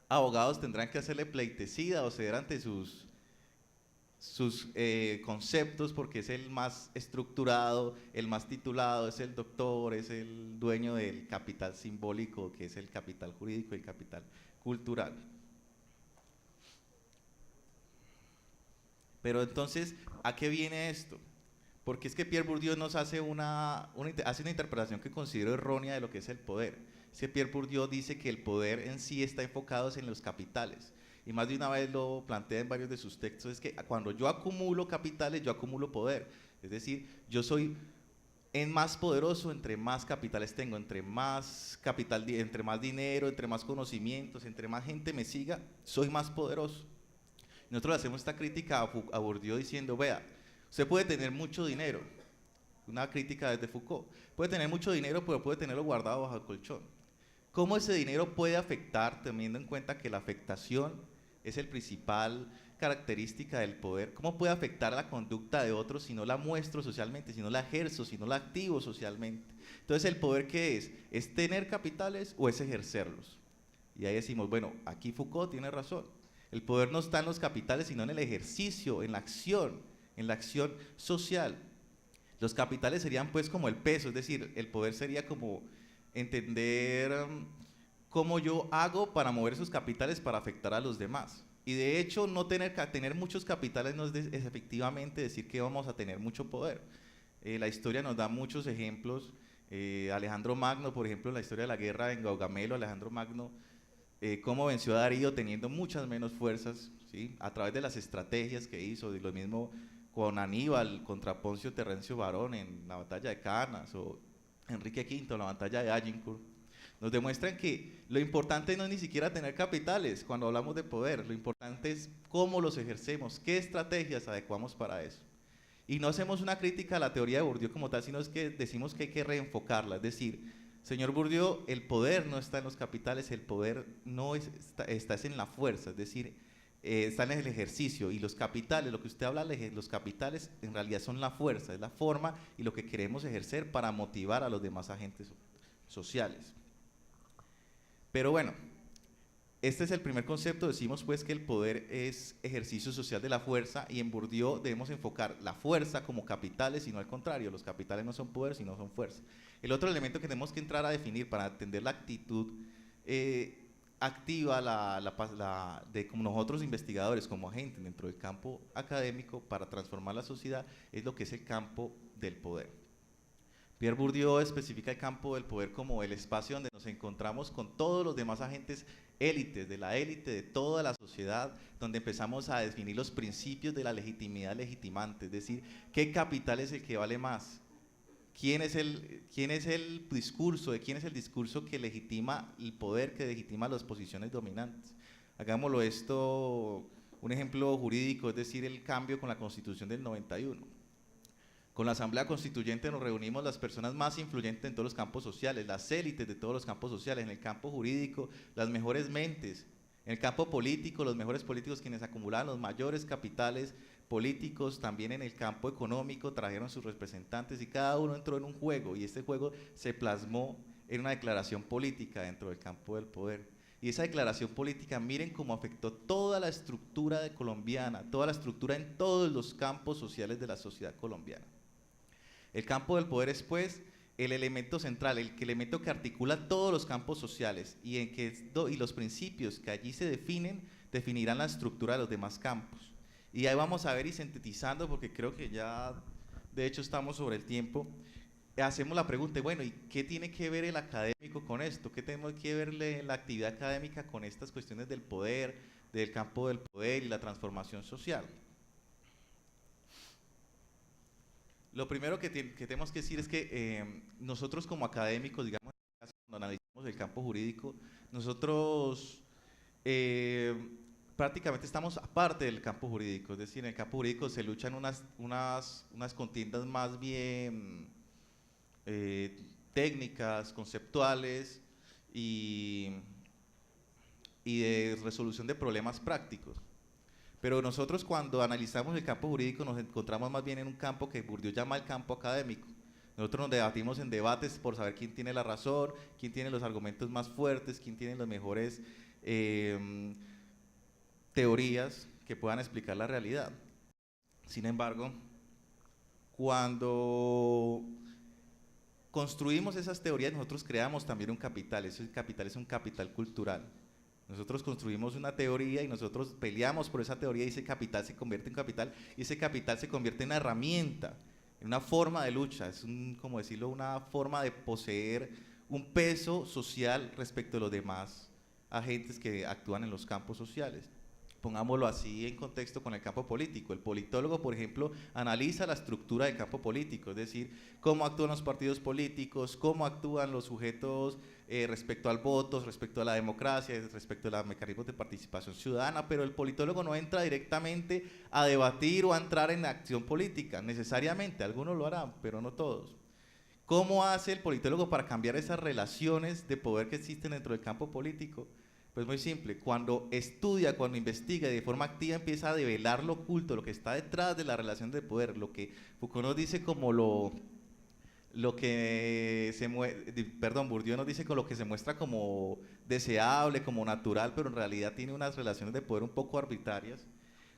abogados tendrán que hacerle pleitesía o ceder ante sus conceptos porque es el más estructurado, el más titulado, es el doctor, es el dueño del capital simbólico que es el capital jurídico y el capital cultural. Pero entonces, ¿a qué viene esto? Porque es que Pierre Bourdieu nos hace una interpretación que considero errónea de lo que es el poder. Es que Pierre Bourdieu dice que el poder en sí está enfocado en los capitales. Y más de una vez lo plantea en varios de sus textos, es que cuando yo acumulo capitales, yo acumulo poder. Es decir, yo soy más poderoso entre más capitales tengo, entre más dinero, entre más conocimientos, entre más gente me siga, soy más poderoso. Nosotros le hacemos esta crítica a Bourdieu diciendo, vea, usted puede tener mucho dinero, una crítica desde Foucault, puede tener mucho dinero, pero puede tenerlo guardado bajo el colchón. ¿Cómo ese dinero puede afectar, teniendo en cuenta que la afectación es el principal característica del poder? ¿Cómo puede afectar la conducta de otros si no la muestro socialmente, si no la ejerzo, si no la activo socialmente? Entonces, ¿el poder qué es? ¿Es tener capitales o es ejercerlos? Y ahí decimos, bueno, aquí Foucault tiene razón. El poder no está en los capitales, sino en el ejercicio, en la acción social. Los capitales serían pues como el peso, es decir, el poder sería como entender cómo yo hago para mover esos capitales para afectar a los demás. Y de hecho, no tener muchos capitales no es efectivamente decir que vamos a tener mucho poder. La historia nos da muchos ejemplos. Alejandro Magno, por ejemplo, en la historia de la guerra en Gaugamelo, Alejandro Magno, cómo venció a Darío teniendo muchas menos fuerzas, ¿sí? A través de las estrategias que hizo, y lo mismo con Aníbal contra Poncio Terrencio Varón en la batalla de Canas, o Enrique V en la batalla de Agincourt. Nos demuestran que lo importante no es ni siquiera tener capitales cuando hablamos de poder, lo importante es cómo los ejercemos, qué estrategias adecuamos para eso. Y no hacemos una crítica a la teoría de Bourdieu como tal, sino es que decimos que hay que reenfocarla, es decir, señor Bourdieu, el poder no está en los capitales, el poder no está en la fuerza, es decir, está en el ejercicio, y los capitales, lo que usted habla, los capitales en realidad son la fuerza, es la forma y lo que queremos ejercer para motivar a los demás agentes sociales. Pero bueno, este es el primer concepto, decimos pues que el poder es ejercicio social de la fuerza, y en Bourdieu debemos enfocar la fuerza como capitales y no al contrario, los capitales no son poder sino son fuerza. El otro elemento que tenemos que entrar a definir para entender la actitud activa de como nosotros investigadores, como agentes dentro del campo académico para transformar la sociedad, es lo que es el campo del poder. Pierre Bourdieu especifica el campo del poder como el espacio donde nos encontramos con todos los demás agentes élites, de la élite de toda la sociedad, donde empezamos a definir los principios de la legitimidad legitimante, es decir, qué capital es el que vale más, quién es el discurso, de quién es el discurso que legitima el poder, que legitima las posiciones dominantes. Hagámoslo esto, un ejemplo jurídico, es decir, el cambio con la Constitución del 91. Con la Asamblea Constituyente nos reunimos las personas más influyentes en todos los campos sociales, las élites de todos los campos sociales, en el campo jurídico, las mejores mentes, en el campo político, los mejores políticos quienes acumulaban los mayores capitales políticos, también en el campo económico trajeron sus representantes y cada uno entró en un juego y este juego se plasmó en una declaración política dentro del campo del poder. Y esa declaración política, miren cómo afectó toda la estructura colombiana, toda la estructura en todos los campos sociales de la sociedad colombiana. El campo del poder es, pues, el elemento central, el elemento que articula todos los campos sociales y los principios que allí se definirán la estructura de los demás campos. Y ahí vamos a ver y sintetizando, porque creo que ya, de hecho, estamos sobre el tiempo, hacemos la pregunta, bueno, ¿y qué tiene que ver el académico con esto? ¿Qué tenemos que verle la actividad académica con estas cuestiones del poder, del campo del poder y la transformación social? Lo primero que tenemos que decir es que nosotros como académicos, digamos, cuando analizamos el campo jurídico, nosotros prácticamente estamos aparte del campo jurídico, es decir, en el campo jurídico se luchan unas contiendas más bien técnicas, conceptuales y de resolución de problemas prácticos. Pero nosotros cuando analizamos el campo jurídico nos encontramos más bien en un campo que Bourdieu llama el campo académico. Nosotros nos debatimos en debates por saber quién tiene la razón, quién tiene los argumentos más fuertes, quién tiene las mejores teorías que puedan explicar la realidad. Sin embargo, cuando construimos esas teorías, nosotros creamos también un capital. Ese capital es un capital cultural. Nosotros construimos una teoría y nosotros peleamos por esa teoría y ese capital se convierte en capital y ese capital se convierte en una herramienta, en una forma de lucha, es como decirlo, una forma de poseer un peso social respecto a los demás agentes que actúan en los campos sociales. Pongámoslo así en contexto con el campo político. El politólogo, por ejemplo, analiza la estructura del campo político, es decir, cómo actúan los partidos políticos, cómo actúan los sujetos respecto al voto, respecto a la democracia, respecto a los mecanismos de participación ciudadana, pero el politólogo no entra directamente a debatir o a entrar en acción política, necesariamente, algunos lo harán, pero no todos. ¿Cómo hace el politólogo para cambiar esas relaciones de poder que existen dentro del campo político? Pues muy simple, cuando estudia, cuando investiga y de forma activa empieza a develar lo oculto, lo que está detrás de la relación de poder, lo que Foucault nos dice como Bourdieu nos dice con lo que se muestra como deseable, como natural, pero en realidad tiene unas relaciones de poder un poco arbitrarias.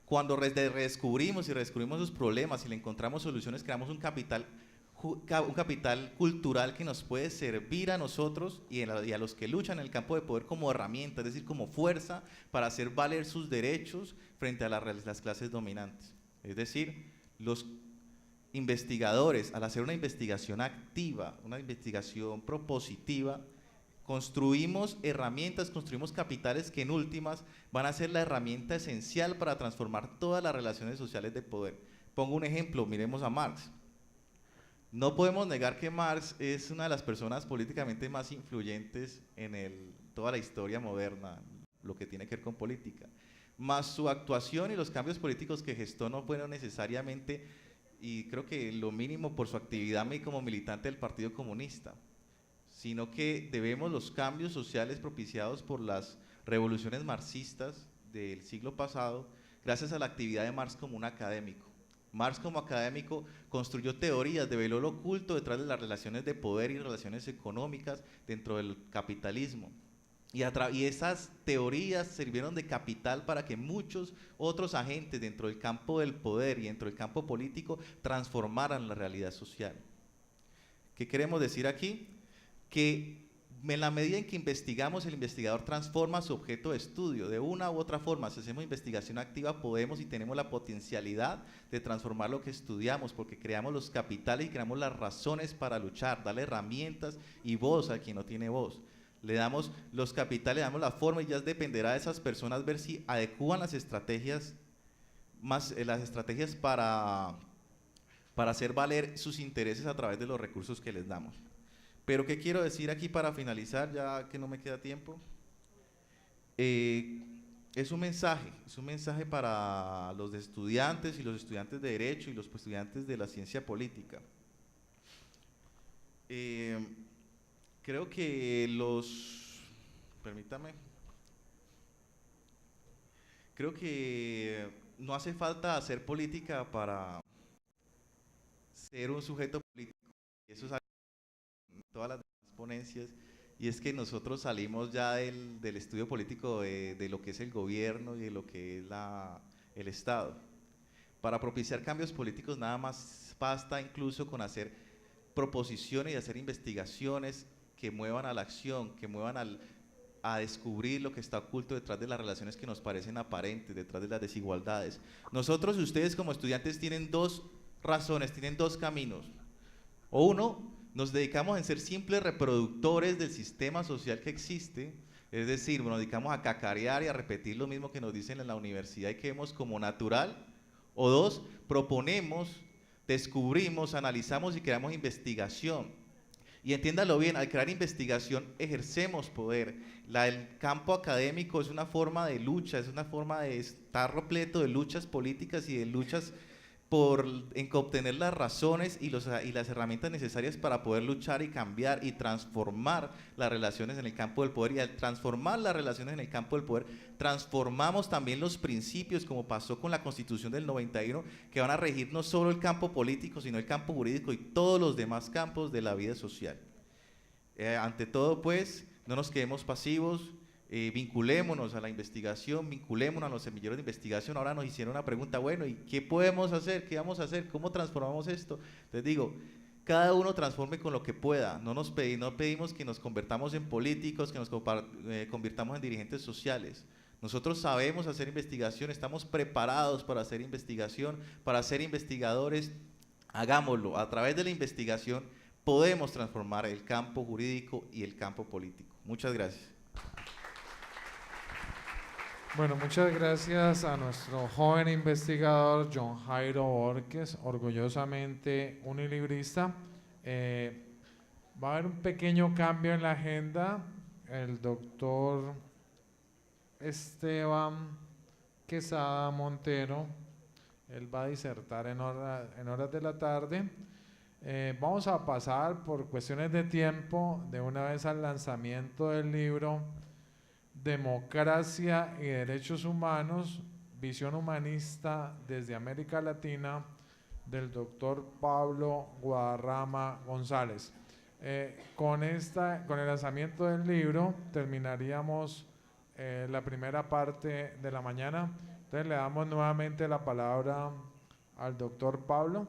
Cuando redescubrimos y redescubrimos los problemas y le encontramos soluciones, creamos un capital cultural que nos puede servir a nosotros y a los que luchan en el campo de poder como herramienta, es decir, como fuerza para hacer valer sus derechos frente a las clases dominantes. Es decir, los investigadores, al hacer una investigación activa, una investigación propositiva, construimos herramientas, construimos capitales que en últimas van a ser la herramienta esencial para transformar todas las relaciones sociales de poder. Pongo un ejemplo, miremos a Marx. No podemos negar que Marx es una de las personas políticamente más influyentes en toda la historia moderna, lo que tiene que ver con política. Más su actuación y los cambios políticos que gestó no fueron necesariamente, y creo que lo mínimo por su actividad como militante del Partido Comunista, sino que debemos los cambios sociales propiciados por las revoluciones marxistas del siglo pasado, gracias a la actividad de Marx como un académico. Marx como académico construyó teorías, develó lo oculto detrás de las relaciones de poder y relaciones económicas dentro del capitalismo. Y esas teorías sirvieron de capital para que muchos otros agentes dentro del campo del poder y dentro del campo político transformaran la realidad social. ¿Qué queremos decir aquí? Que en la medida en que investigamos, el investigador transforma su objeto de estudio. De una u otra forma, si hacemos investigación activa, podemos y tenemos la potencialidad de transformar lo que estudiamos, porque creamos los capitales y creamos las razones para luchar, darle herramientas y voz a quien no tiene voz. Le damos los capitales, le damos la forma, y ya dependerá de esas personas ver si adecúan las estrategias, para hacer valer sus intereses a través de los recursos que les damos. Pero ¿qué quiero decir aquí para finalizar, ya que no me queda tiempo? Es un mensaje para los estudiantes y los estudiantes de Derecho y los estudiantes de la ciencia política. Creo que creo que no hace falta hacer política para ser un sujeto político. Eso es todas las demás ponencias, y es que nosotros salimos ya del estudio político de lo que es el gobierno y de lo que es el Estado. Para propiciar cambios políticos nada más basta incluso con hacer proposiciones y hacer investigaciones que muevan a la acción, que muevan a descubrir lo que está oculto detrás de las relaciones que nos parecen aparentes, detrás de las desigualdades. Nosotros y ustedes como estudiantes tienen dos razones, tienen dos caminos. O uno, nos dedicamos a ser simples reproductores del sistema social que existe, es decir, nos dedicamos a cacarear y a repetir lo mismo que nos dicen en la universidad y que vemos como natural. O dos, proponemos, descubrimos, analizamos y creamos investigación. Y entiéndalo bien, al crear investigación ejercemos poder. El campo académico es una forma de lucha, es una forma de estar repleto de luchas políticas y de luchas en obtener las razones y las herramientas necesarias para poder luchar y cambiar y transformar las relaciones en el campo del poder. Y al transformar las relaciones en el campo del poder, transformamos también los principios, como pasó con la Constitución del 91, que van a regir no solo el campo político, sino el campo jurídico y todos los demás campos de la vida social. Ante todo, pues, no nos quedemos pasivos, vinculémonos a la investigación, vinculémonos a los semilleros de investigación. Ahora nos hicieron una pregunta, bueno, ¿y qué podemos hacer? ¿Qué vamos a hacer? ¿Cómo transformamos esto? Les digo, cada uno transforme con lo que pueda. No pedimos que nos convertamos en políticos, que nos convirtamos en dirigentes sociales. Nosotros sabemos hacer investigación, estamos preparados para hacer investigación, para ser investigadores. Hagámoslo. A través de la investigación podemos transformar el campo jurídico y el campo político. Muchas gracias. Bueno, muchas gracias a nuestro joven investigador John Jairo Borges, orgullosamente unilibrista. Va a haber un pequeño cambio en la agenda. El doctor Esteban Quesada Montero, él va a disertar en horas de la tarde. Vamos a pasar por cuestiones de tiempo de una vez al lanzamiento del libro Democracia y Derechos Humanos, visión humanista desde América Latina, del doctor Pablo Guadarrama González. Con el lanzamiento del libro terminaríamos la primera parte de la mañana. Entonces le damos nuevamente la palabra al doctor Pablo.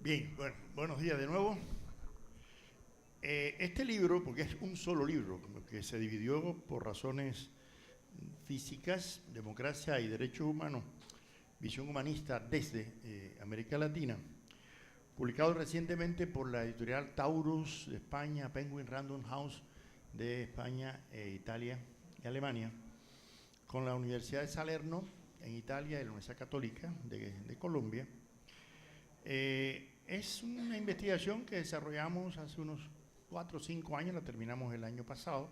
Bien, bueno, buenos días de nuevo. Este libro, porque es un solo libro, que se dividió por razones físicas, democracia y derechos humanos, visión humanista desde América Latina, publicado recientemente por la editorial Taurus de España, Penguin Random House de España, Italia y Alemania, con la Universidad de Salerno en Italia y la Universidad Católica de Colombia. Es una investigación que desarrollamos hace unos 4 o 5 años, la terminamos el año pasado,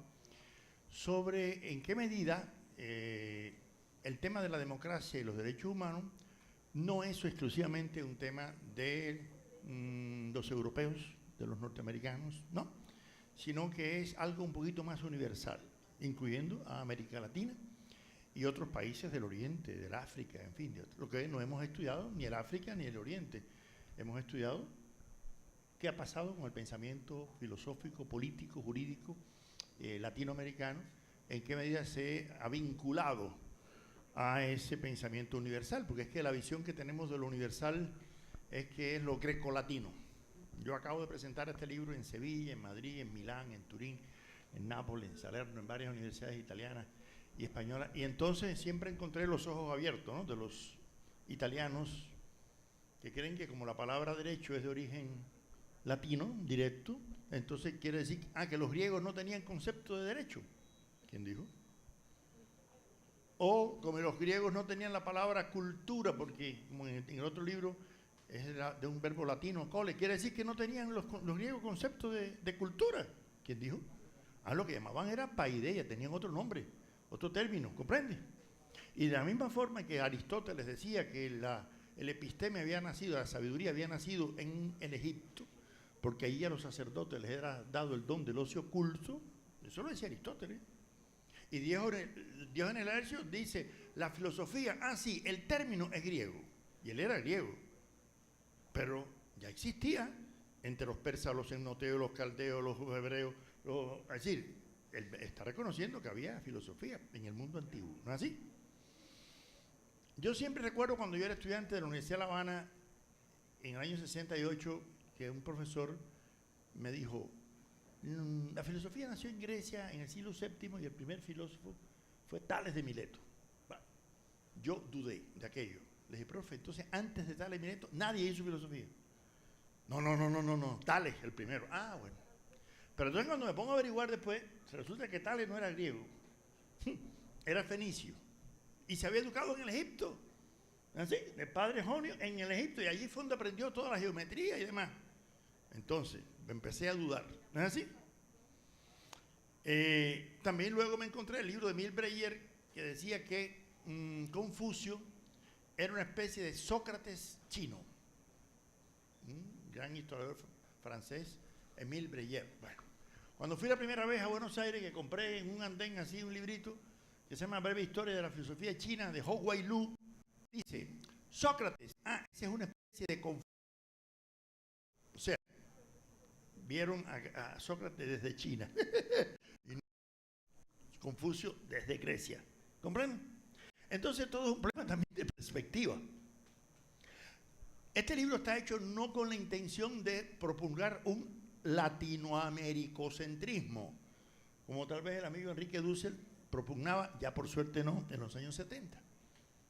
sobre en qué medida el tema de la democracia y los derechos humanos no es exclusivamente un tema de los europeos, de los norteamericanos, no, sino que es algo un poquito más universal, incluyendo a América Latina y otros países del Oriente, del África, en fin, lo que no hemos estudiado ni el África ni el Oriente. Hemos estudiado qué ha pasado con el pensamiento filosófico, político, jurídico latinoamericano, en qué medida se ha vinculado a ese pensamiento universal, porque es que la visión que tenemos de lo universal es que es lo grecolatino. Yo acabo de presentar este libro en Sevilla, en Madrid, en Milán, en Turín, en Nápoles, en Salerno, en varias universidades italianas y españolas, y entonces siempre encontré los ojos abiertos, ¿no?, de los italianos que creen que como la palabra derecho es de origen latino, directo, entonces quiere decir que los griegos no tenían concepto de derecho. ¿Quién dijo? O como los griegos no tenían la palabra cultura, porque como en el otro libro es de un verbo latino, cole, quiere decir que no tenían los griegos concepto de cultura. ¿Quién dijo? Lo que llamaban era paideia, tenían otro nombre, otro término, ¿comprende? Y de la misma forma que Aristóteles decía que el episteme había nacido, la sabiduría había nacido en el Egipto, porque ahí a los sacerdotes les era dado el don del ocio culto, eso lo decía Aristóteles. Y Diógenes Laercio dice, la filosofía, sí, el término es griego, y él era griego, pero ya existía entre los persas, los etnoteos, los caldeos, los hebreos, es decir, él está reconociendo que había filosofía en el mundo antiguo, ¿no es así? Yo siempre recuerdo cuando yo era estudiante de la Universidad de La Habana, en el año 68, que un profesor me dijo, la filosofía nació en Grecia en el siglo VII y el primer filósofo fue Tales de Mileto. Bueno, yo dudé de aquello. Le dije, profe, entonces antes de Tales de Mileto nadie hizo filosofía. No, Tales el primero. Bueno. Pero entonces cuando me pongo a averiguar después, resulta que Tales no era griego, era fenicio. Y se había educado en el Egipto, ¿así? De padre Jonio en el Egipto, y allí fue donde aprendió toda la geometría y demás. Entonces, empecé a dudar, ¿no es así? También luego me encontré el libro de Emile Breyer, que decía que Confucio era una especie de Sócrates chino. Gran historiador francés, Emile Breyer. Bueno, cuando fui la primera vez a Buenos Aires, que compré en un andén así un librito, que se llama Breve Historia de la Filosofía China, de Hou Wai-lu, dice, Sócrates, esa es una especie de Confucio. O sea, vieron a Sócrates desde China, y Confucio desde Grecia, ¿comprenden? Entonces todo es un problema también de perspectiva. Este libro está hecho no con la intención de propulgar un latinoamericocentrismo, como tal vez el amigo Enrique Dussel propugnaba, ya por suerte no, en los años 70,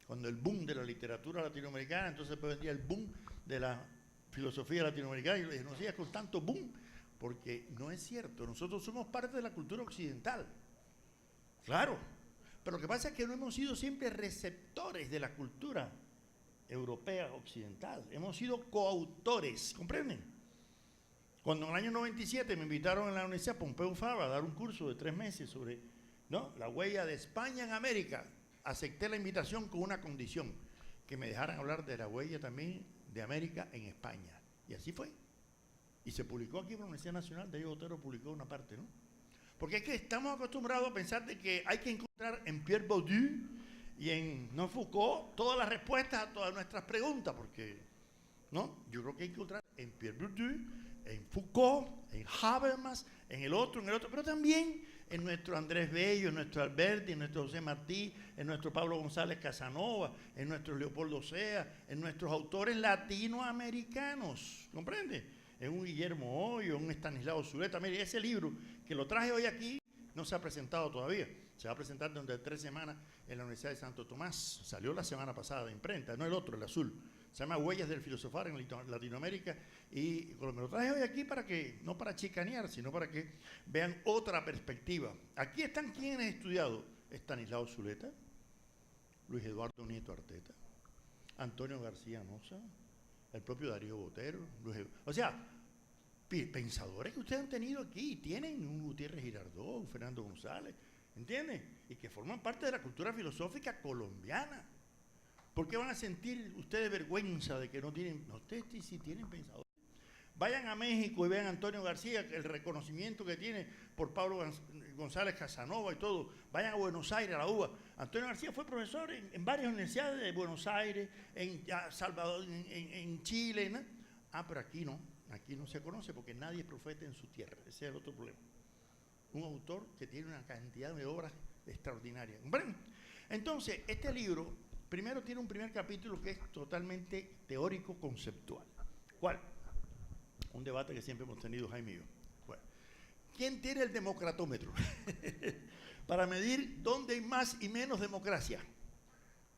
cuando el boom de la literatura latinoamericana, entonces después vendría el boom de la filosofía latinoamericana, y yo le dije, no sigas con tanto boom, porque no es cierto, nosotros somos parte de la cultura occidental, claro, pero lo que pasa es que no hemos sido siempre receptores de la cultura europea occidental, hemos sido coautores, ¿comprenden? Cuando en el año 97 me invitaron en la Universidad Pompeu Fabra a dar un curso de 3 meses sobre la huella de España en América, acepté la invitación con una condición, que me dejaran hablar de la huella también de América en España. Y así fue. Y se publicó aquí en la Universidad Nacional, Darío Botero publicó una parte, ¿no? Porque es que estamos acostumbrados a pensar de que hay que encontrar en Pierre Bourdieu y en Foucault todas las respuestas a todas nuestras preguntas, porque, ¿no? Yo creo que hay que encontrar en Pierre Bourdieu, en Foucault, en Habermas, en el otro, pero también en nuestro Andrés Bello, en nuestro Alberti, en nuestro José Martí, en nuestro Pablo González Casanova, en nuestro Leopoldo Sea, en nuestros autores latinoamericanos, ¿comprende? En un Guillermo Hoyo, en un Estanislao Zuleta. Mire, ese libro que lo traje hoy aquí no se ha presentado todavía. Se va a presentar dentro de 3 semanas en la Universidad de Santo Tomás. Salió la semana pasada de imprenta, no el otro, el azul. Se llama Huellas del Filosofar en Latinoamérica, y me lo traje hoy aquí para que, no para chicanear, sino para que vean otra perspectiva. Aquí están quienes han estudiado: Estanislao Zuleta, Luis Eduardo Nieto Arteta, Antonio García Noza, el propio Darío Botero, o sea, pensadores que ustedes han tenido aquí, tienen un Gutiérrez Girardot, un Fernando González, ¿entienden? Y que forman parte de la cultura filosófica colombiana. ¿Por qué van a sentir ustedes vergüenza de que no tienen? No, ustedes sí tienen pensadores. Vayan a México y vean a Antonio García, el reconocimiento que tiene por Pablo González Casanova y todo. Vayan a Buenos Aires, a la UBA. Antonio García fue profesor en varias universidades de Buenos Aires, en Salvador, en Chile, ¿no? Pero aquí no se conoce porque nadie es profeta en su tierra. Ese es el otro problema. Un autor que tiene una cantidad de obras extraordinarias. Bueno, entonces, este libro Primero tiene un primer capítulo que es totalmente teórico-conceptual. ¿Cuál? Un debate que siempre hemos tenido Jaime y yo. Bueno, ¿quién tiene el democratómetro? Para medir dónde hay más y menos democracia.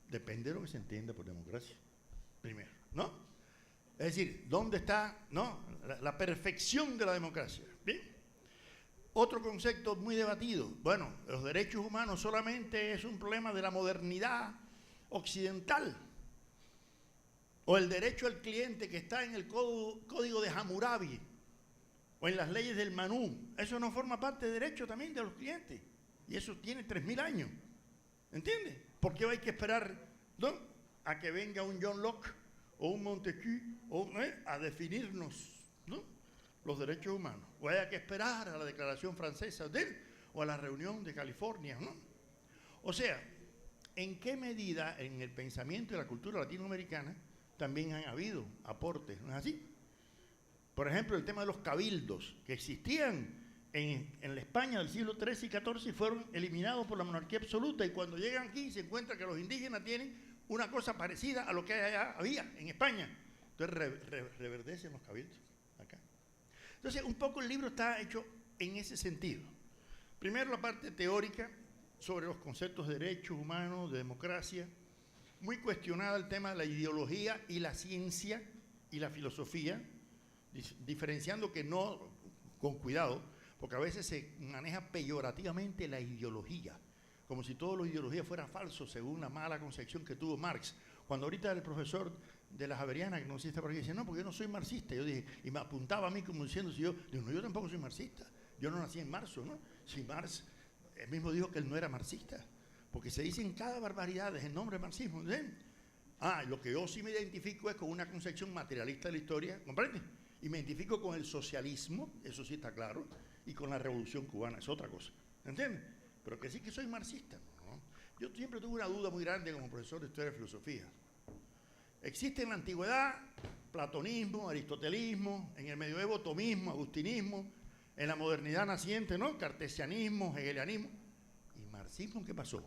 Depende de lo que se entienda por democracia. Primero, ¿no? Es decir, ¿dónde está, no, la perfección de la democracia? ¿Bien? Otro concepto muy debatido. Bueno, los derechos humanos solamente es un problema de la modernidad occidental. O el derecho al cliente que está en el código de Hammurabi o en las leyes del Manú. Eso no forma parte de derecho también de los clientes. Y eso tiene 3000 años. ¿Entiendes? ¿Por qué hay que esperar, ¿no?, a que venga un John Locke o un Montesquieu a definirnos, ¿no?, los derechos humanos? O haya que esperar a la Declaración Francesa de él o a la reunión de California, ¿no? O sea, ¿en qué medida en el pensamiento y la cultura latinoamericana también han habido aportes? ¿No es así? Por ejemplo, el tema de los cabildos que existían en la España del siglo XIII y XIV y fueron eliminados por la monarquía absoluta, y cuando llegan aquí se encuentra que los indígenas tienen una cosa parecida a lo que allá había en España. Entonces reverdecen los cabildos acá. Entonces, un poco el libro está hecho en ese sentido. Primero, la parte teórica sobre los conceptos de derechos humanos, de democracia, muy cuestionada el tema de la ideología y la ciencia y la filosofía, diferenciando que no, con cuidado, porque a veces se maneja peyorativamente la ideología, como si todo lo de ideología fuera falso, según la mala concepción que tuvo Marx. Cuando ahorita el profesor de la Javeriana, que no sé si está por aquí, dice, no, porque yo no soy marxista. Yo dije, y me apuntaba a mí como diciendo, si yo, digo, no, yo tampoco soy marxista. Yo no nací en marzo, ¿no? Si Marx, él mismo dijo que él no era marxista, porque se dicen cada barbaridad en nombre del marxismo, ¿entiendes? Lo que yo sí me identifico es con una concepción materialista de la historia, ¿comprende? Y me identifico con el socialismo, eso sí está claro, y con la revolución cubana, es otra cosa, ¿entiendes? Pero que sí que soy marxista, ¿no? Yo siempre tuve una duda muy grande como profesor de historia y filosofía. Existe en la antigüedad platonismo, aristotelismo, en el medioevo tomismo, agustinismo, en la modernidad naciente, ¿no?, cartesianismo, hegelianismo. ¿Y marxismo qué pasó?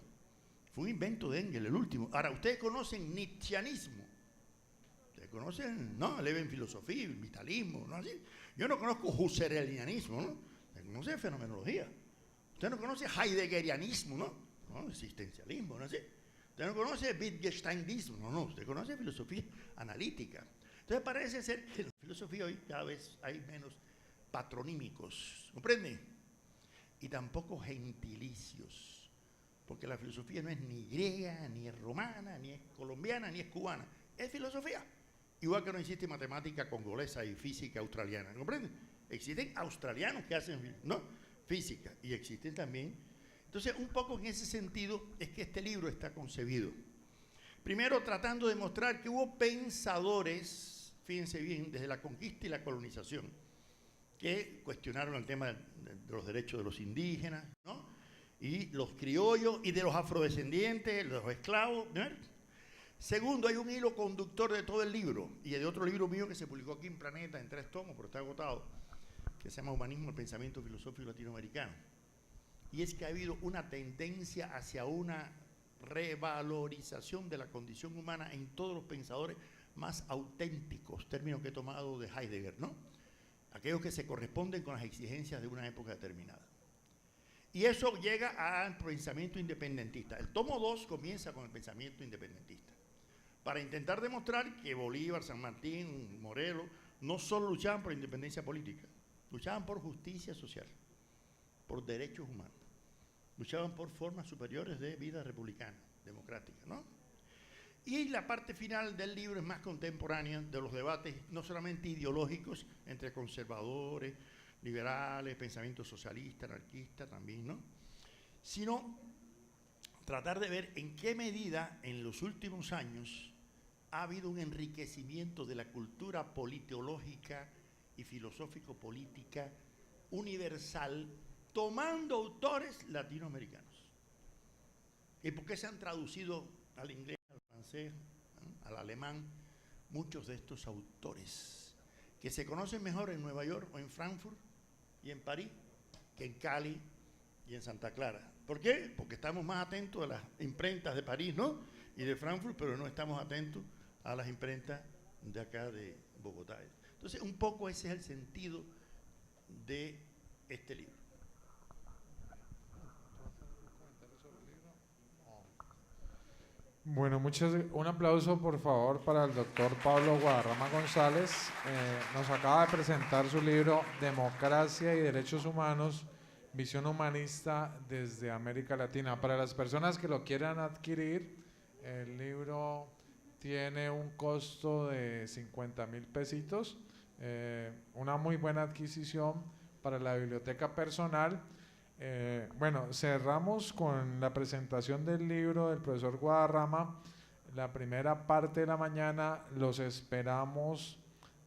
Fue un invento de Engels, el último. Ahora, ustedes conocen nietzscheanismo. Ustedes conocen, ¿no?, Leben-Philosophie, vitalismo, ¿no? Así. Yo no conozco husserlianismo, ¿no? Usted conoce fenomenología. Usted no conoce heideggerianismo, ¿no? No, existencialismo, ¿no? Así. Usted no conoce Wittgensteinismo, no, usted conoce filosofía analítica. Entonces parece ser que en la filosofía hoy cada vez hay menos patronímicos, ¿comprende? Y tampoco gentilicios, porque la filosofía no es ni griega, ni es romana, ni es colombiana, ni es cubana, es filosofía. Igual que no existe matemática congolesa y física australiana, ¿comprende? Existen australianos que hacen, ¿no?, física, y existen también. Entonces, un poco en ese sentido es que este libro está concebido. Primero, tratando de mostrar que hubo pensadores, fíjense bien, desde la conquista y la colonización, que cuestionaron el tema de los derechos de los indígenas, ¿no?, y los criollos, y de los afrodescendientes, los esclavos, ¿no? Segundo, hay un hilo conductor de todo el libro, y de otro libro mío que se publicó aquí en Planeta, en 3 tomos, pero está agotado, que se llama Humanismo, el pensamiento filosófico latinoamericano. Y es que ha habido una tendencia hacia una revalorización de la condición humana en todos los pensadores más auténticos, término que he tomado de Heidegger, ¿no? Aquellos que se corresponden con las exigencias de una época determinada. Y eso llega al pensamiento independentista. El tomo 2 comienza con el pensamiento independentista, para intentar demostrar que Bolívar, San Martín, Morelos, no solo luchaban por independencia política, luchaban por justicia social, por derechos humanos. Luchaban por formas superiores de vida republicana, democrática, ¿no? Y la parte final del libro es más contemporánea de los debates, no solamente ideológicos, entre conservadores, liberales, pensamiento socialista, anarquista también, ¿no?, sino tratar de ver en qué medida en los últimos años ha habido un enriquecimiento de la cultura politológica y filosófico-política universal, tomando autores latinoamericanos. ¿Y por qué se han traducido al inglés, al francés, al alemán muchos de estos autores que se conocen mejor en Nueva York o en Frankfurt y en París que en Cali y en Santa Clara? ¿Por qué? Porque estamos más atentos a las imprentas de París, ¿no?, y de Frankfurt, pero no estamos atentos a las imprentas de acá de Bogotá. Entonces, un poco ese es el sentido de este libro. Bueno, un aplauso por favor para el doctor Pablo Guadarrama González. Nos acaba de presentar su libro Democracia y Derechos Humanos, Visión Humanista desde América Latina. Para las personas que lo quieran adquirir, el libro tiene un costo de 50.000 pesitos, una muy buena adquisición para la biblioteca personal. Bueno, cerramos con la presentación del libro del profesor Guadarrama. La primera parte de la mañana los esperamos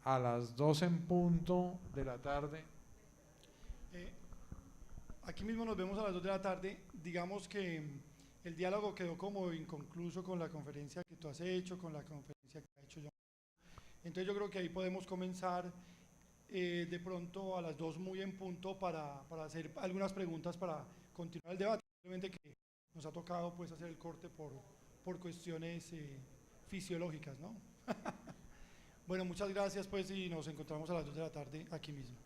a las 12 en punto de la tarde. Aquí mismo nos vemos a las 2 de la tarde. Digamos que el diálogo quedó como inconcluso con la conferencia que tú has hecho, con la conferencia que ha hecho yo. Entonces yo creo que ahí podemos comenzar de pronto a las 2 muy en punto para hacer algunas preguntas para continuar el debate. Simplemente que nos ha tocado pues hacer el corte por cuestiones fisiológicas, ¿no? Bueno, muchas gracias pues y nos encontramos a las 2 de la tarde aquí mismo.